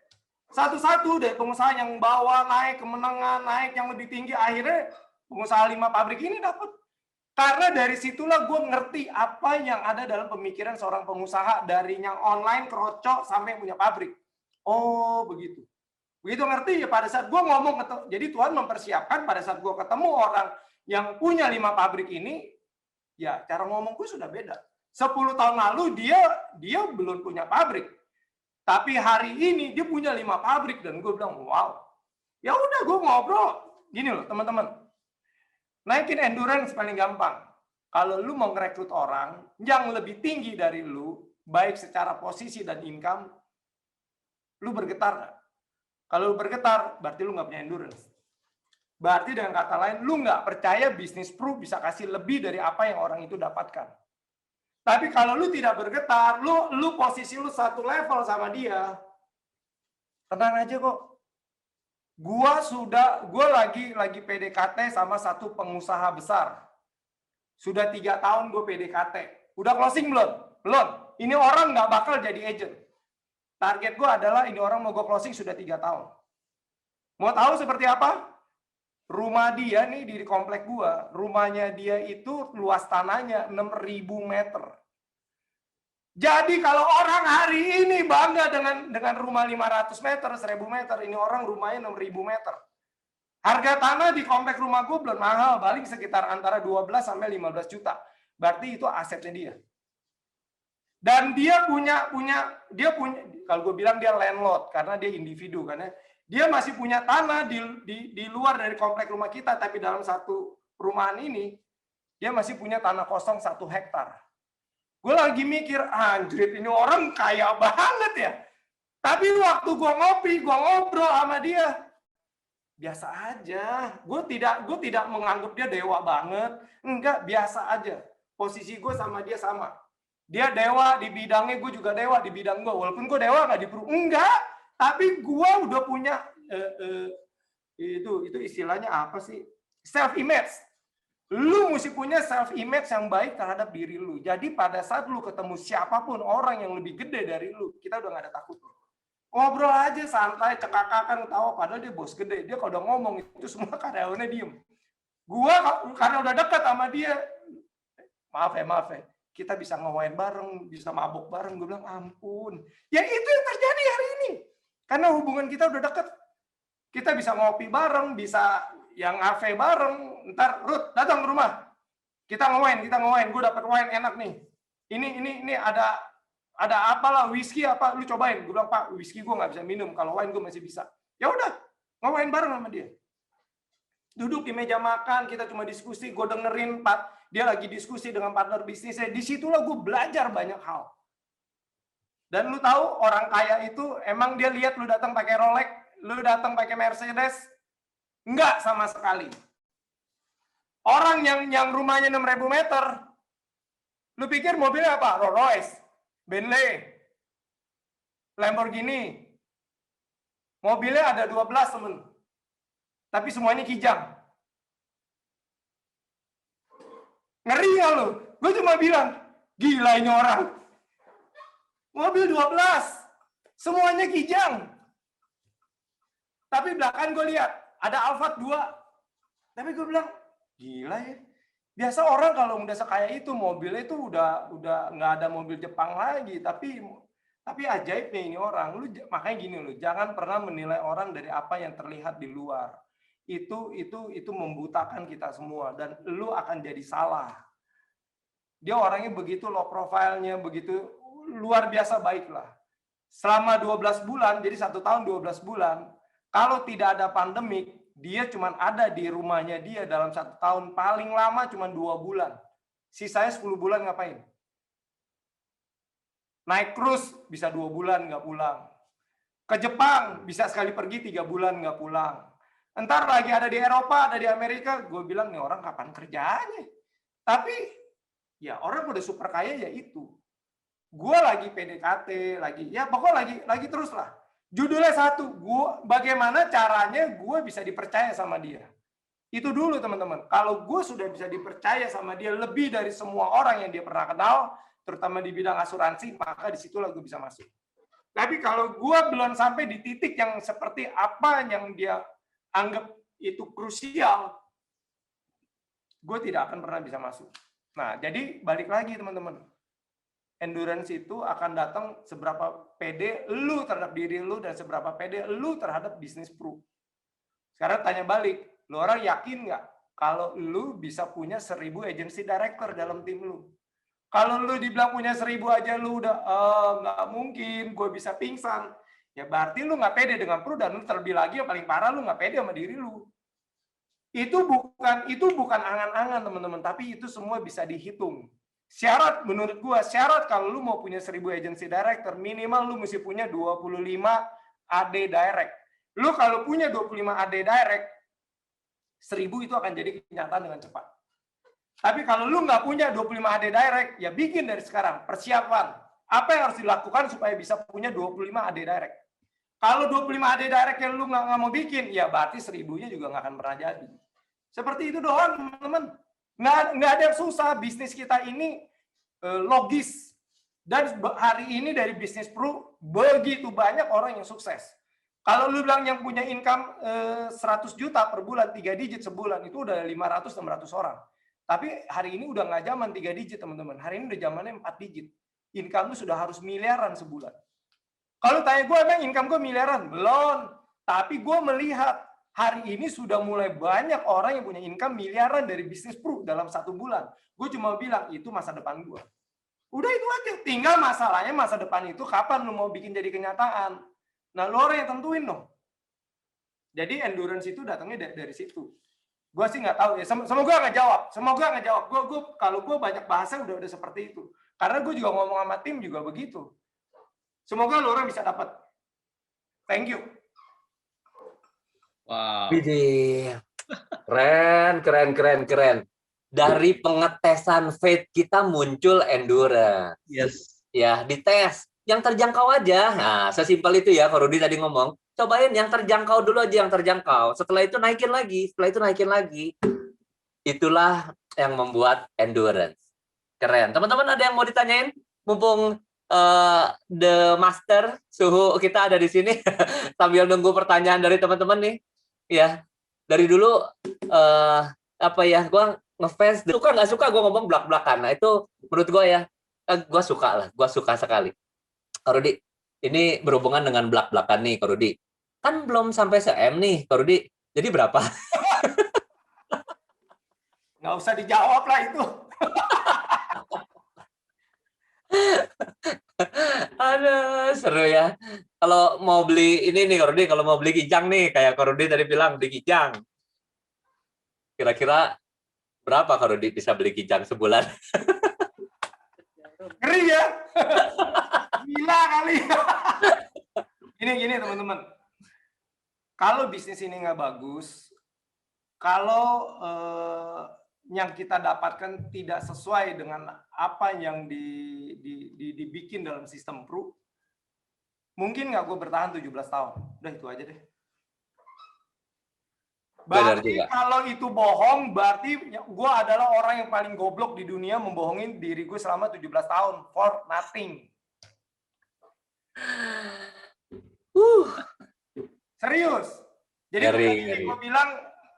S3: Satu-satu deh pengusaha yang bawah, naik ke menengah, naik yang lebih tinggi. Akhirnya pengusaha 5 pabrik ini dapat. Karena dari situlah gue ngerti apa yang ada dalam pemikiran seorang pengusaha, dari yang online, kerocok, sampai punya pabrik. Oh, begitu. Begitu ngerti ya pada saat gue ngomong, jadi Tuhan mempersiapkan pada saat gue ketemu orang yang punya 5 pabrik ini, ya cara ngomong gue sudah beda. 10 tahun lalu dia belum punya pabrik. Tapi hari ini dia punya 5 pabrik dan gue bilang, wow. Ya udah gue ngobrol. Gini loh teman-teman. Naikin endurance paling gampang. Kalau lu mau ngerekrut orang yang lebih tinggi dari lu, baik secara posisi dan income, lu bergetar nggak? Kalau lu bergetar, berarti lu nggak punya endurance. Berarti dengan kata lain, lu nggak percaya bisnis pro bisa kasih lebih dari apa yang orang itu dapatkan. Tapi kalau lu tidak bergetar, lu posisi lu satu level sama dia, tenang aja kok. Gua lagi PDKT sama satu pengusaha besar. Sudah 3 tahun gue PDKT. Udah closing belum? Belum. Ini orang nggak bakal jadi agent. Target gue adalah ini orang mau gue closing sudah 3 tahun. Mau tahu seperti apa? Rumah dia nih di komplek gua, rumahnya dia itu luas tanahnya 6.000 meter. Jadi kalau orang hari ini bangga dengan rumah 500 meter, 1.000 meter, ini orang rumahnya 6.000 meter. Harga tanah di komplek rumah gue belum mahal, paling sekitar antara 12 sampai 15 juta. Berarti itu asetnya dia. Dan dia punya kalau gue bilang dia landlord karena dia individu, karena dia masih punya tanah di luar dari komplek rumah kita, tapi dalam satu perumahan ini dia masih punya tanah kosong 1 hektar. Gue lagi mikir, anjrit ini orang kaya banget ya. Tapi waktu gue ngopi, gue ngobrol sama dia, biasa aja. Gue tidak menganggap dia dewa banget, enggak, biasa aja. Posisi gue sama dia sama. Dia dewa di bidangnya, gue juga dewa di bidang gue. Walaupun gue dewa nggak di enggak, tapi gue udah punya itu istilahnya apa sih? Self image. Lu mesti punya self image yang baik terhadap diri lu. Jadi pada saat lu ketemu siapapun orang yang lebih gede dari lu, kita udah nggak ada takut. Ngobrol aja santai, cekakakan, ketawa. Padahal dia bos gede. Dia kalau udah ngomong itu semua karyawannya diem. Gua karena udah dekat sama dia, maaf ya. Kita bisa nge-wine bareng, bisa mabok bareng. Gue bilang, ampun. Ya itu yang terjadi hari ini. Karena hubungan kita udah deket. Kita bisa ngopi bareng, bisa yang AV bareng. Ntar, Ruth, datang ke rumah. Kita nge-wine. Gue dapet wine enak nih. Ini ada apalah, whisky apa, lu cobain. Gue bilang, Pak, whisky gue nggak bisa minum. Kalau wine gue masih bisa. Ya udah, nge-wine bareng sama dia. Duduk di meja makan, kita cuma diskusi. Gue dengerin, Pak. Dia lagi diskusi dengan partner bisnisnya. Disitulah gue belajar banyak hal. Dan lu tahu orang kaya itu emang dia lihat lu datang pakai Rolex, lu datang pakai Mercedes, enggak sama sekali. Orang yang rumahnya 6.000 meter, lu pikir mobilnya apa? Rolls Royce, Bentley, Lamborghini. Mobilnya ada 12 temen, tapi semuanya kijang. Ngeri nggak lu? Gue cuma bilang, gila ini orang. Mobil 12, semuanya kijang. Tapi belakang gue lihat, ada Alphard 2. Tapi gue bilang, gila ya. Biasa orang kalau udah sekaya itu, mobilnya itu udah nggak ada mobil Jepang lagi. Tapi ajaibnya ini orang. Makanya gini loh, jangan pernah menilai orang dari apa yang terlihat di luar. Itu membutakan kita semua dan lu akan jadi salah. Dia orangnya begitu low profile-nya, begitu luar biasa baiklah. Selama 12 bulan, jadi 1 tahun 12 bulan, kalau tidak ada pandemik, dia cuma ada di rumahnya dia dalam 1 tahun, paling lama cuma 2 bulan. Sisanya 10 bulan ngapain? Naik cruise bisa 2 bulan nggak pulang. Ke Jepang bisa sekali pergi 3 bulan nggak pulang. Entar lagi ada di Eropa, ada di Amerika, gue bilang nih orang kapan kerjanya. Tapi ya orang udah super kaya ya itu. Gue lagi PDKT, pokoknya lagi terus lah. Judulnya satu, bagaimana caranya gue bisa dipercaya sama dia. Itu dulu teman-teman. Kalau gue sudah bisa dipercaya sama dia lebih dari semua orang yang dia pernah kenal, terutama di bidang asuransi, maka disitulah gue bisa masuk. Tapi kalau gue belum sampai di titik yang seperti apa yang dia anggap itu krusial, gue tidak akan pernah bisa masuk. Nah, jadi balik lagi teman-teman. Endurance itu akan datang seberapa pede lu terhadap diri lu dan seberapa pede lu terhadap bisnis pro. Sekarang tanya balik, lu orang yakin nggak kalau lu bisa punya 1000 agency director dalam tim lu? Kalau lu dibilang punya 1000 aja lu udah nggak mungkin, gue bisa pingsan. Ya berarti lu nggak pede dengan pro, dan lu terlebih lagi yang paling parah lu nggak pede sama diri lu. Itu bukan angan-angan teman-teman, tapi itu semua bisa dihitung. Syarat menurut gua, syarat kalau lu mau punya 1000 agency director, minimal lu mesti punya 25 AD direct. Lu kalau punya 25 AD direct, 1000 itu akan jadi kenyataan dengan cepat. Tapi kalau lu nggak punya 25 AD direct, ya bikin dari sekarang persiapan. Apa yang harus dilakukan supaya bisa punya 25 AD direct? Kalau 25 AD direct yang lu nggak mau bikin, ya berarti 1000-nya juga nggak akan pernah jadi. Seperti itu doang, teman-teman. Nggak ada yang susah. Bisnis kita ini logis. Dan hari ini dari bisnis pro, begitu banyak orang yang sukses. Kalau lu bilang yang punya income 100 juta per bulan, 3 digit sebulan, itu udah 500-600 orang. Tapi hari ini udah nggak zaman 3 digit, teman-teman. Hari ini udah zamannya 4 digit. Income lu sudah harus miliaran sebulan. Kalau tanya gue, emang income gue miliaran? Belum. Tapi gue melihat hari ini sudah mulai banyak orang yang punya income miliaran dari bisnis pro dalam 1 bulan. Gue cuma bilang, itu masa depan gue. Udah itu aja. Tinggal masalahnya masa depan itu kapan lu mau bikin jadi kenyataan. Nah, lu orang yang tentuin dong. Jadi endurance itu datangnya dari situ. Gue sih nggak tahu ya. Semoga nggak jawab. Semoga nggak jawab. Kalau gue banyak bahasa udah seperti itu. Karena gue juga ngomong sama tim juga begitu. Semoga lu orang bisa dapat. Thank you.
S5: Wow.
S6: Widih. Keren. Dari pengetesan faith kita muncul endurance.
S5: Yes.
S6: Ya, dites. Yang terjangkau aja. Nah, sesimpel itu ya, Ko Rudi tadi ngomong. Cobain yang terjangkau dulu aja, yang terjangkau. Setelah itu naikin lagi. Itulah yang membuat endurance. Keren. Teman-teman ada yang mau ditanyain? Mumpung The Master, suhu kita ada di sini. Sambil nunggu pertanyaan dari teman-teman nih. Ya, dari dulu gue ngefans, suka nggak suka gue ngomong belak-belakan. Nah itu menurut gue ya, gue suka lah, gue suka sekali. Ko Rudi, ini berhubungan dengan belak-belakan nih, Ko Rudi. Kan belum sampai se-M nih, Ko Rudi. Jadi berapa?
S3: Nggak usah dijawab lah itu.
S6: Aduh, seru ya. Kalau mau beli ini nih, Ko Rudi, kalau mau beli kijang nih, kayak Ko Rudi tadi bilang, beli kijang. Kira-kira berapa Ko Rudi bisa beli kijang sebulan?
S3: Ngeri ya? Gila kali. Gini teman-teman. Kalau bisnis ini nggak bagus, kalau yang kita dapatkan tidak sesuai dengan apa yang dibikin dalam sistem pro, mungkin nggak gue bertahan 17 tahun. Udah itu aja deh. Berarti kalau itu bohong, berarti gue adalah orang yang paling goblok di dunia membohongin diri gue selama 17 tahun. For nothing. Serius. Jadi gue bilang,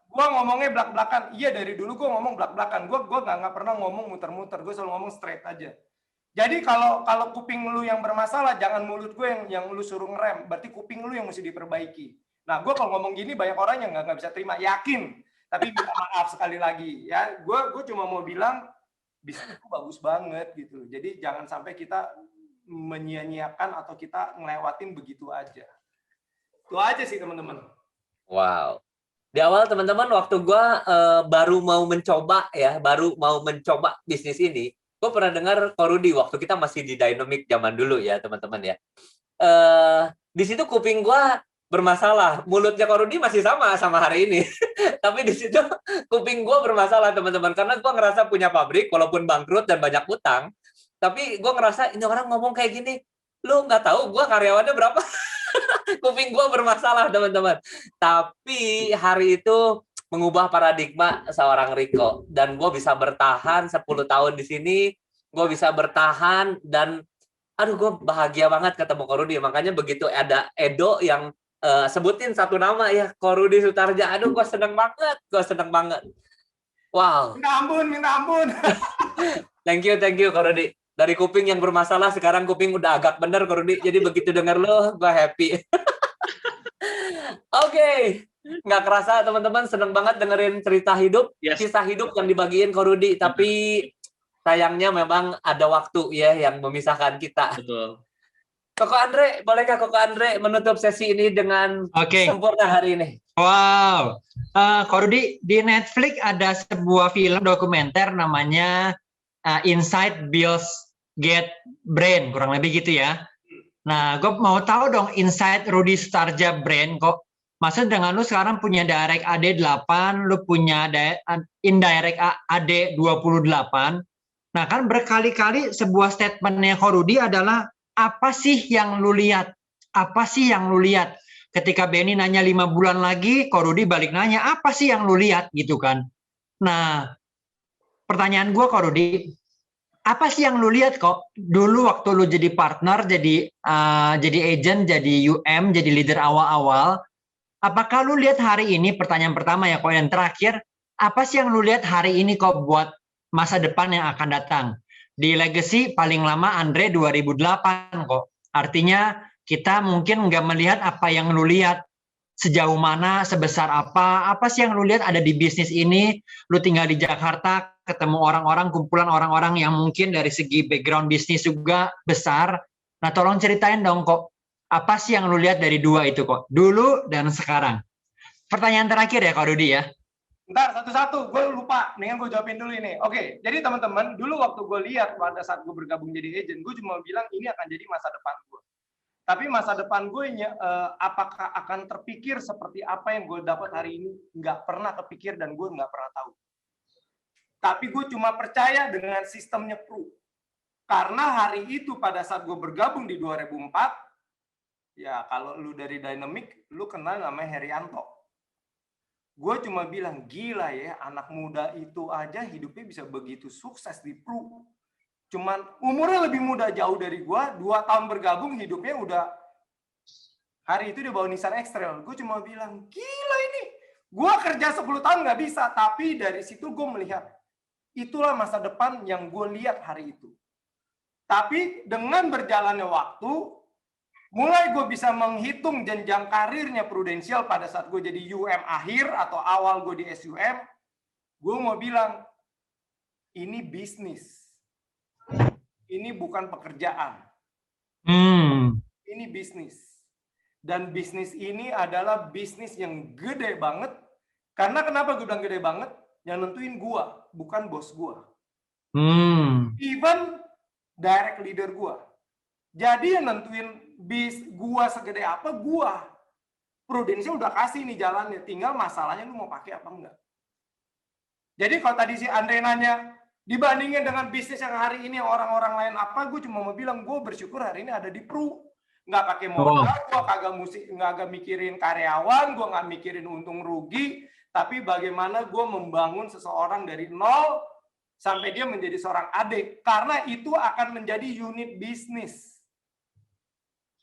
S3: gue ngomongnya belak-belakan. Iya, dari dulu gue ngomong belak-belakan. Gue nggak pernah ngomong muter-muter. Gue selalu ngomong straight aja. Jadi kalau kuping lu yang bermasalah, jangan mulut gue yang lu suruh ngerem. Berarti kuping lu yang mesti diperbaiki. Nah, gue kalau ngomong gini banyak orang yang nggak bisa terima, yakin. Tapi minta maaf sekali lagi, ya. Gue cuma mau bilang bisnis itu bagus banget gitu. Jadi jangan sampai kita menyia-nyiakan atau kita ngelewatin begitu aja. Itu aja sih teman-teman.
S6: Wow. Di awal teman-teman waktu gue baru mau mencoba bisnis ini, gue pernah dengar Ko Rudi waktu kita masih di Dynamic zaman dulu ya teman-teman ya. Di situ kuping gue bermasalah, mulutnya Ko Rudi masih sama hari ini. Tapi di situ kuping gue bermasalah teman-teman, karena gue ngerasa punya pabrik walaupun bangkrut dan banyak utang, tapi gue ngerasa ini orang ngomong kayak gini, lu nggak tahu gue karyawannya berapa. Kuping gue bermasalah teman-teman. Tapi hari itu mengubah paradigma seorang Rico, dan gue bisa bertahan 10 tahun di sini, gue bisa bertahan, dan aduh gue bahagia banget ketemu Ko Rudi. Makanya begitu ada Edo yang sebutin satu nama ya, Ko Rudi Sutarja, aduh gue seneng banget. Wow.
S3: Minta ampun.
S6: Thank you Kak Rudi. Dari kuping yang bermasalah sekarang kuping udah agak bener Kak Rudi. Jadi begitu denger lo, gue happy. Oke. Nggak kerasa teman-teman, seneng banget dengerin cerita hidup, kisah hidup yang dibagiin Kak Rudi. Tapi sayangnya memang ada waktu ya yang memisahkan kita.
S5: Betul.
S6: Koko Andre, bolehkah Koko Andre menutup sesi ini dengan sempurna hari ini?
S4: Wow. Kak Rudi, di Netflix ada sebuah film dokumenter namanya Inside Bill's Get Brain, kurang lebih gitu ya. Nah, gue mau tahu dong Inside Rudy Sutarja Brain kok. Maksud dengan lu sekarang punya direct AD 8, lu punya indirect AD 28. Nah, kan berkali-kali sebuah statementnya Kak Rudi adalah apa sih yang lu lihat? Apa sih yang lu lihat? Ketika Benny nanya 5 bulan lagi, Kak Rudi balik nanya, apa sih yang lu lihat gitu kan? Nah, pertanyaan gue Kak Rudi, apa sih yang lu lihat kok dulu waktu lu jadi partner, jadi agent, jadi UM, jadi leader awal-awal? Apakah lu lihat hari ini, pertanyaan pertama ya kok, yang terakhir, apa sih yang lu lihat hari ini kok buat masa depan yang akan datang? Di Legacy paling lama Andre 2008 kok. Artinya kita mungkin nggak melihat apa yang lu lihat, sejauh mana, sebesar apa sih yang lu lihat ada di bisnis ini. Lu tinggal di Jakarta, ketemu orang-orang, kumpulan orang-orang yang mungkin dari segi background bisnis juga besar. Nah, tolong ceritain dong kok, apa sih yang lu lihat dari dua itu kok, dulu dan sekarang. Pertanyaan terakhir ya Kak Rudi ya.
S3: Ntar satu-satu, gue lupa. Mendingan gue jawabin dulu ini. Oke, jadi teman-teman, dulu waktu gue lihat pada saat gue bergabung jadi agent, gue cuma bilang ini akan jadi masa depan gue. Tapi masa depan gue apakah akan terpikir seperti apa yang gue dapat hari ini? Nggak pernah kepikir dan gue nggak pernah tahu. Tapi gue cuma percaya dengan sistemnya Pru. Karena hari itu pada saat gue bergabung di 2004, ya kalau lu dari Dynamic, lu kenal namanya Herianto. Gue cuma bilang, gila ya, anak muda itu aja hidupnya bisa begitu sukses di Pru. Cuman umurnya lebih muda jauh dari gue, 2 tahun bergabung hidupnya udah, hari itu dia bawa Nissan X-Trail. Gue cuma bilang, gila ini. Gue kerja 10 tahun nggak bisa, tapi dari situ gue melihat, itulah masa depan yang gue lihat hari itu. Tapi dengan berjalannya waktu, mulai gue bisa menghitung jenjang karirnya Prudential pada saat gue jadi UM akhir atau awal gue di SUM, gue mau bilang, ini bisnis. Ini bukan pekerjaan. Ini bisnis. Dan bisnis ini adalah bisnis yang gede banget. Karena kenapa gue bilang gede banget? Yang nentuin gue, bukan bos gue. Even direct leader gue. Jadi yang nentuin gua segede apa, gua. Prudential udah kasih nih jalannya, tinggal masalahnya lu mau pakai apa enggak. Jadi kalau tadi si Andre nanya, dibandingin dengan bisnis yang hari ini orang-orang lain apa, gue cuma mau bilang gue bersyukur hari ini ada di Pru. Nggak pakai modal, gue kagak mikirin karyawan, gue nggak mikirin untung rugi, tapi bagaimana gue membangun seseorang dari nol sampai dia menjadi seorang adik. Karena itu akan menjadi unit bisnis.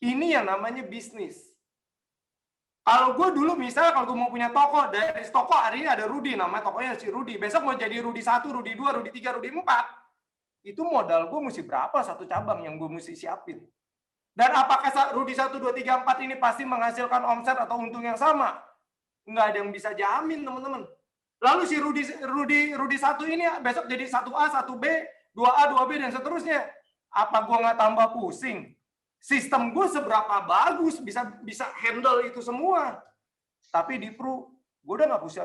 S3: Ini yang namanya bisnis. Kalau gue dulu misalnya kalau gue mau punya toko, dari toko hari ini ada Rudy, namanya tokonya si Rudy. Besok mau jadi Rudy 1, Rudy 2, Rudy 3, Rudy 4. Itu modal gue mesti berapa satu cabang yang gue mesti siapin. Dan apakah Rudy 1, 2, 3, 4 ini pasti menghasilkan omset atau untung yang sama? Nggak ada yang bisa jamin, teman-teman. Lalu si Rudy 1 ini besok jadi 1A, 1B, 2A, 2B, dan seterusnya. Apa gue nggak tambah pusing? Sistem gue seberapa bagus bisa handle itu semua. Tapi di Pru, gue udah nggak bisa.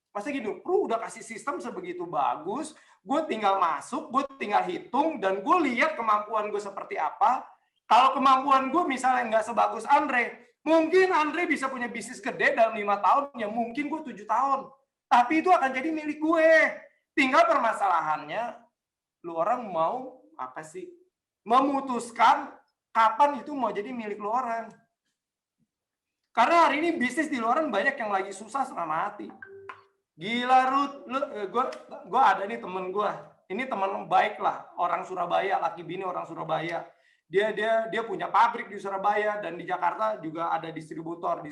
S3: Masa gini, Pru udah kasih sistem sebegitu bagus, gue tinggal masuk, gue tinggal hitung, dan gue lihat kemampuan gue seperti apa. Kalau kemampuan gue misalnya nggak sebagus Andre, mungkin Andre bisa punya bisnis gede dalam 5 tahun, ya mungkin gue 7 tahun. Tapi itu akan jadi milik gue. Tinggal permasalahannya, lu orang mau apa sih? Memutuskan kapan itu mau jadi milik lu orang. Karena hari ini bisnis di luar banyak yang lagi susah setengah mati. Gila Ruth, gue ada nih temen gue. Ini teman baik lah, orang Surabaya, laki bini orang Surabaya. Dia punya pabrik di Surabaya dan di Jakarta juga ada distributor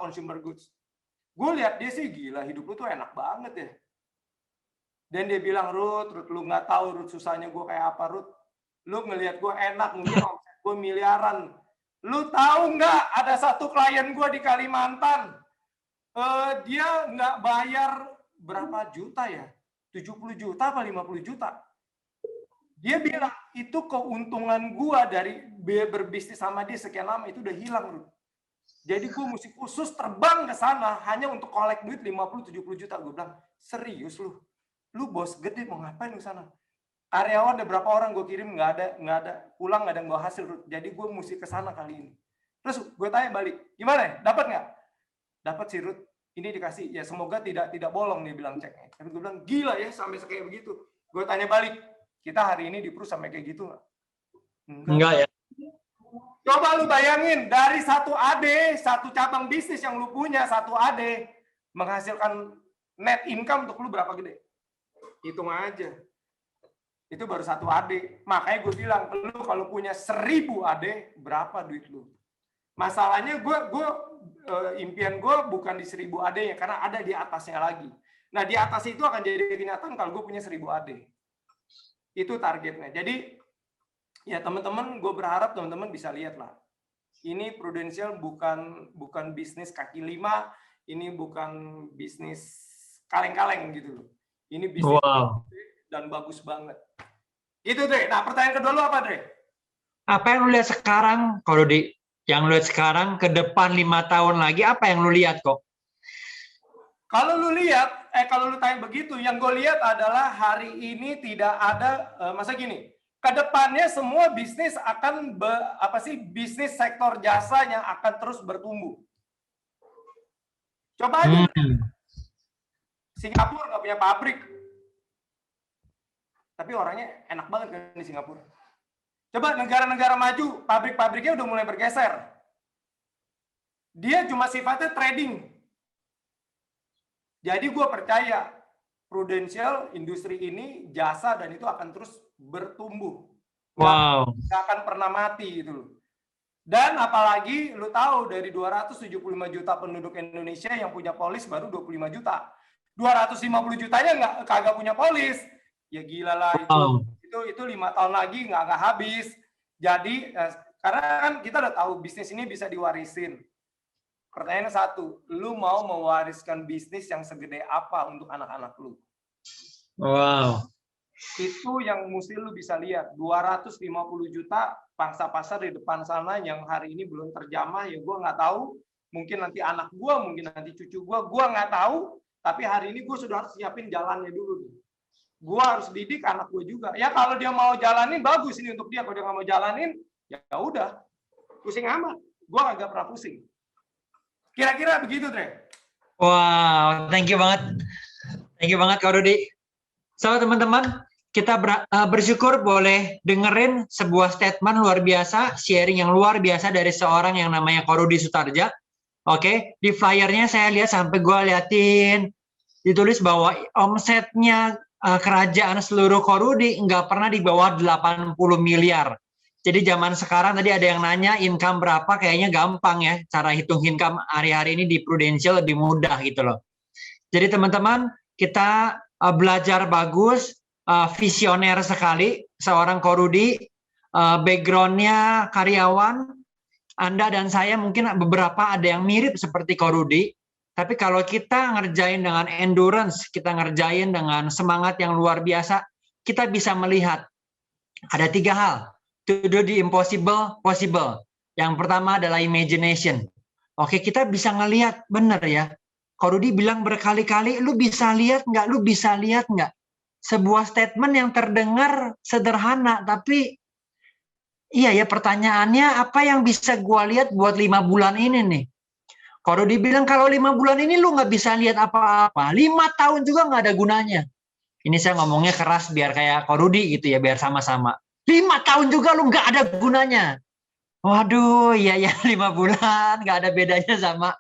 S3: consumer goods. Gue lihat dia sih gila, hidup lu tuh enak banget ya. Dan dia bilang, Ruth, lu nggak tahu Ruth susahnya gue kayak apa, Ruth. Lu ngelihat gue enak, mungkin omset gue miliaran. Lu tahu nggak ada satu klien gue di Kalimantan, dia nggak bayar berapa juta ya? 70 juta apa 50 juta? Dia bilang, itu keuntungan gue dari berbisnis sama dia sekian lama, itu udah hilang, Ruth. Jadi gue mesti khusus terbang ke sana hanya untuk kolek duit 50-70 juta. Gue bilang, serius lu? Lu bos gede mau ngapain di sana? Karyawan ada berapa orang gue kirim nggak ada pulang, nggak ada yang bawa hasil. Jadi gue mesti ke sana kali ini. Terus gue tanya balik, gimana ya? Dapat nggak? Dapat sih Ruth. Ini dikasih. Ya semoga tidak bolong dia bilang ceknya. Tapi gue bilang gila ya sampai kayak begitu. Gue tanya balik, kita hari ini di Prus sampai kayak gitu nggak?
S4: Enggak ya.
S3: Coba lu bayangin dari satu AD, satu cabang bisnis yang lu punya, satu AD menghasilkan net income untuk lu berapa gede? Hitung aja. Itu baru satu AD. Makanya gue bilang, lu kalau punya 1000 AD, berapa duit lu? Masalahnya impian gue bukan di 1000 AD-nya, karena ada di atasnya lagi. Nah, di atas itu akan jadi kenyataan kalau gue punya 1000 AD. Itu targetnya. Jadi, ya teman-teman, gue berharap teman-teman bisa lihat lah. Ini Prudential bukan bisnis kaki lima, ini bukan bisnis kaleng-kaleng gitu loh. Ini bisnis dan bagus banget. Gitu Dre. Nah pertanyaan kedua lu apa Dre?
S4: Apa yang lu lihat sekarang, kalau yang lu lihat sekarang ke depan 5 tahun lagi, apa yang lu lihat kok?
S3: Kalau lu lihat, kalau lu tanya begitu, yang gue lihat adalah hari ini tidak ada, masa gini, kedepannya semua bisnis akan bisnis sektor jasa yang akan terus bertumbuh. Coba aja Singapura nggak punya pabrik, tapi orangnya enak banget kan di Singapura. Coba negara-negara maju, pabrik-pabriknya udah mulai bergeser. Dia cuma sifatnya trading. Jadi gue percaya Prudential, industri ini, jasa, dan itu akan terus bertumbuh.
S4: Wow.
S3: Nggak akan pernah mati gitu loh. Dan apalagi lu tahu dari 275 juta penduduk Indonesia yang punya polis baru 25 juta. 250 jutanya kagak punya polis. Ya gila lah itu 5 tahun lagi nggak habis. Jadi karena kan kita udah tahu bisnis ini bisa diwarisin. Pertanyaannya satu, lu mau mewariskan bisnis yang segede apa untuk anak-anak lu?
S4: Wow.
S3: Itu yang mesti lu bisa lihat. 250 juta pangsa pasar di depan sana yang hari ini belum terjamah, ya gue nggak tahu. Mungkin nanti anak gue, mungkin nanti cucu gue nggak tahu. Tapi hari ini gue sudah harus siapin jalannya dulu nih. Gue harus didik anak gue juga. Ya kalau dia mau jalanin, bagus ini untuk dia. Kalau dia nggak mau jalanin, ya udah. Pusing amat. Gue agak pernah pusing. Kira-kira begitu, Dre.
S4: Wow, thank you banget. Thank you banget, Kak Rudi. So, teman-teman, kita bersyukur boleh dengerin sebuah statement luar biasa, sharing yang luar biasa dari seorang yang namanya Kak Rudi Sutarja. Oke, di flyernya saya lihat sampai gue liatin, ditulis bahwa omsetnya kerajaan seluruh Kak Rudi nggak pernah di bawah 80 miliar. Jadi zaman sekarang tadi ada yang nanya income berapa, kayaknya gampang ya. Cara hitung income hari-hari ini di Prudential lebih mudah gitu loh. Jadi teman-teman, kita belajar bagus, visioner sekali, seorang Kak Rudi, background-nya karyawan, Anda dan saya mungkin beberapa ada yang mirip seperti Kak Rudi, tapi kalau kita ngerjain dengan endurance, kita ngerjain dengan semangat yang luar biasa, kita bisa melihat ada 3 hal. To do the impossible possible. Yang pertama adalah imagination. Oke, kita bisa ngelihat, bener ya. Kak Rudi bilang berkali-kali, lu bisa lihat nggak? Lu bisa lihat nggak? Sebuah statement yang terdengar sederhana, tapi iya ya, pertanyaannya apa yang bisa gua lihat buat 5 bulan ini nih? Kak Rudi bilang kalau 5 bulan ini lu nggak bisa lihat apa-apa, 5 tahun juga nggak ada gunanya. Ini saya ngomongnya keras biar kayak Kak Rudi gitu ya, biar sama-sama. 5 tahun juga lu nggak ada gunanya. Waduh, iya ya 5 bulan nggak ada bedanya sama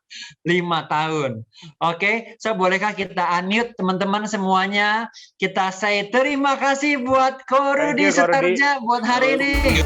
S4: 5 tahun. Oke, so bolehkah kita unmute teman-teman semuanya? Kita say terima kasih buat Kak Rudi Sutarja buat hari ini.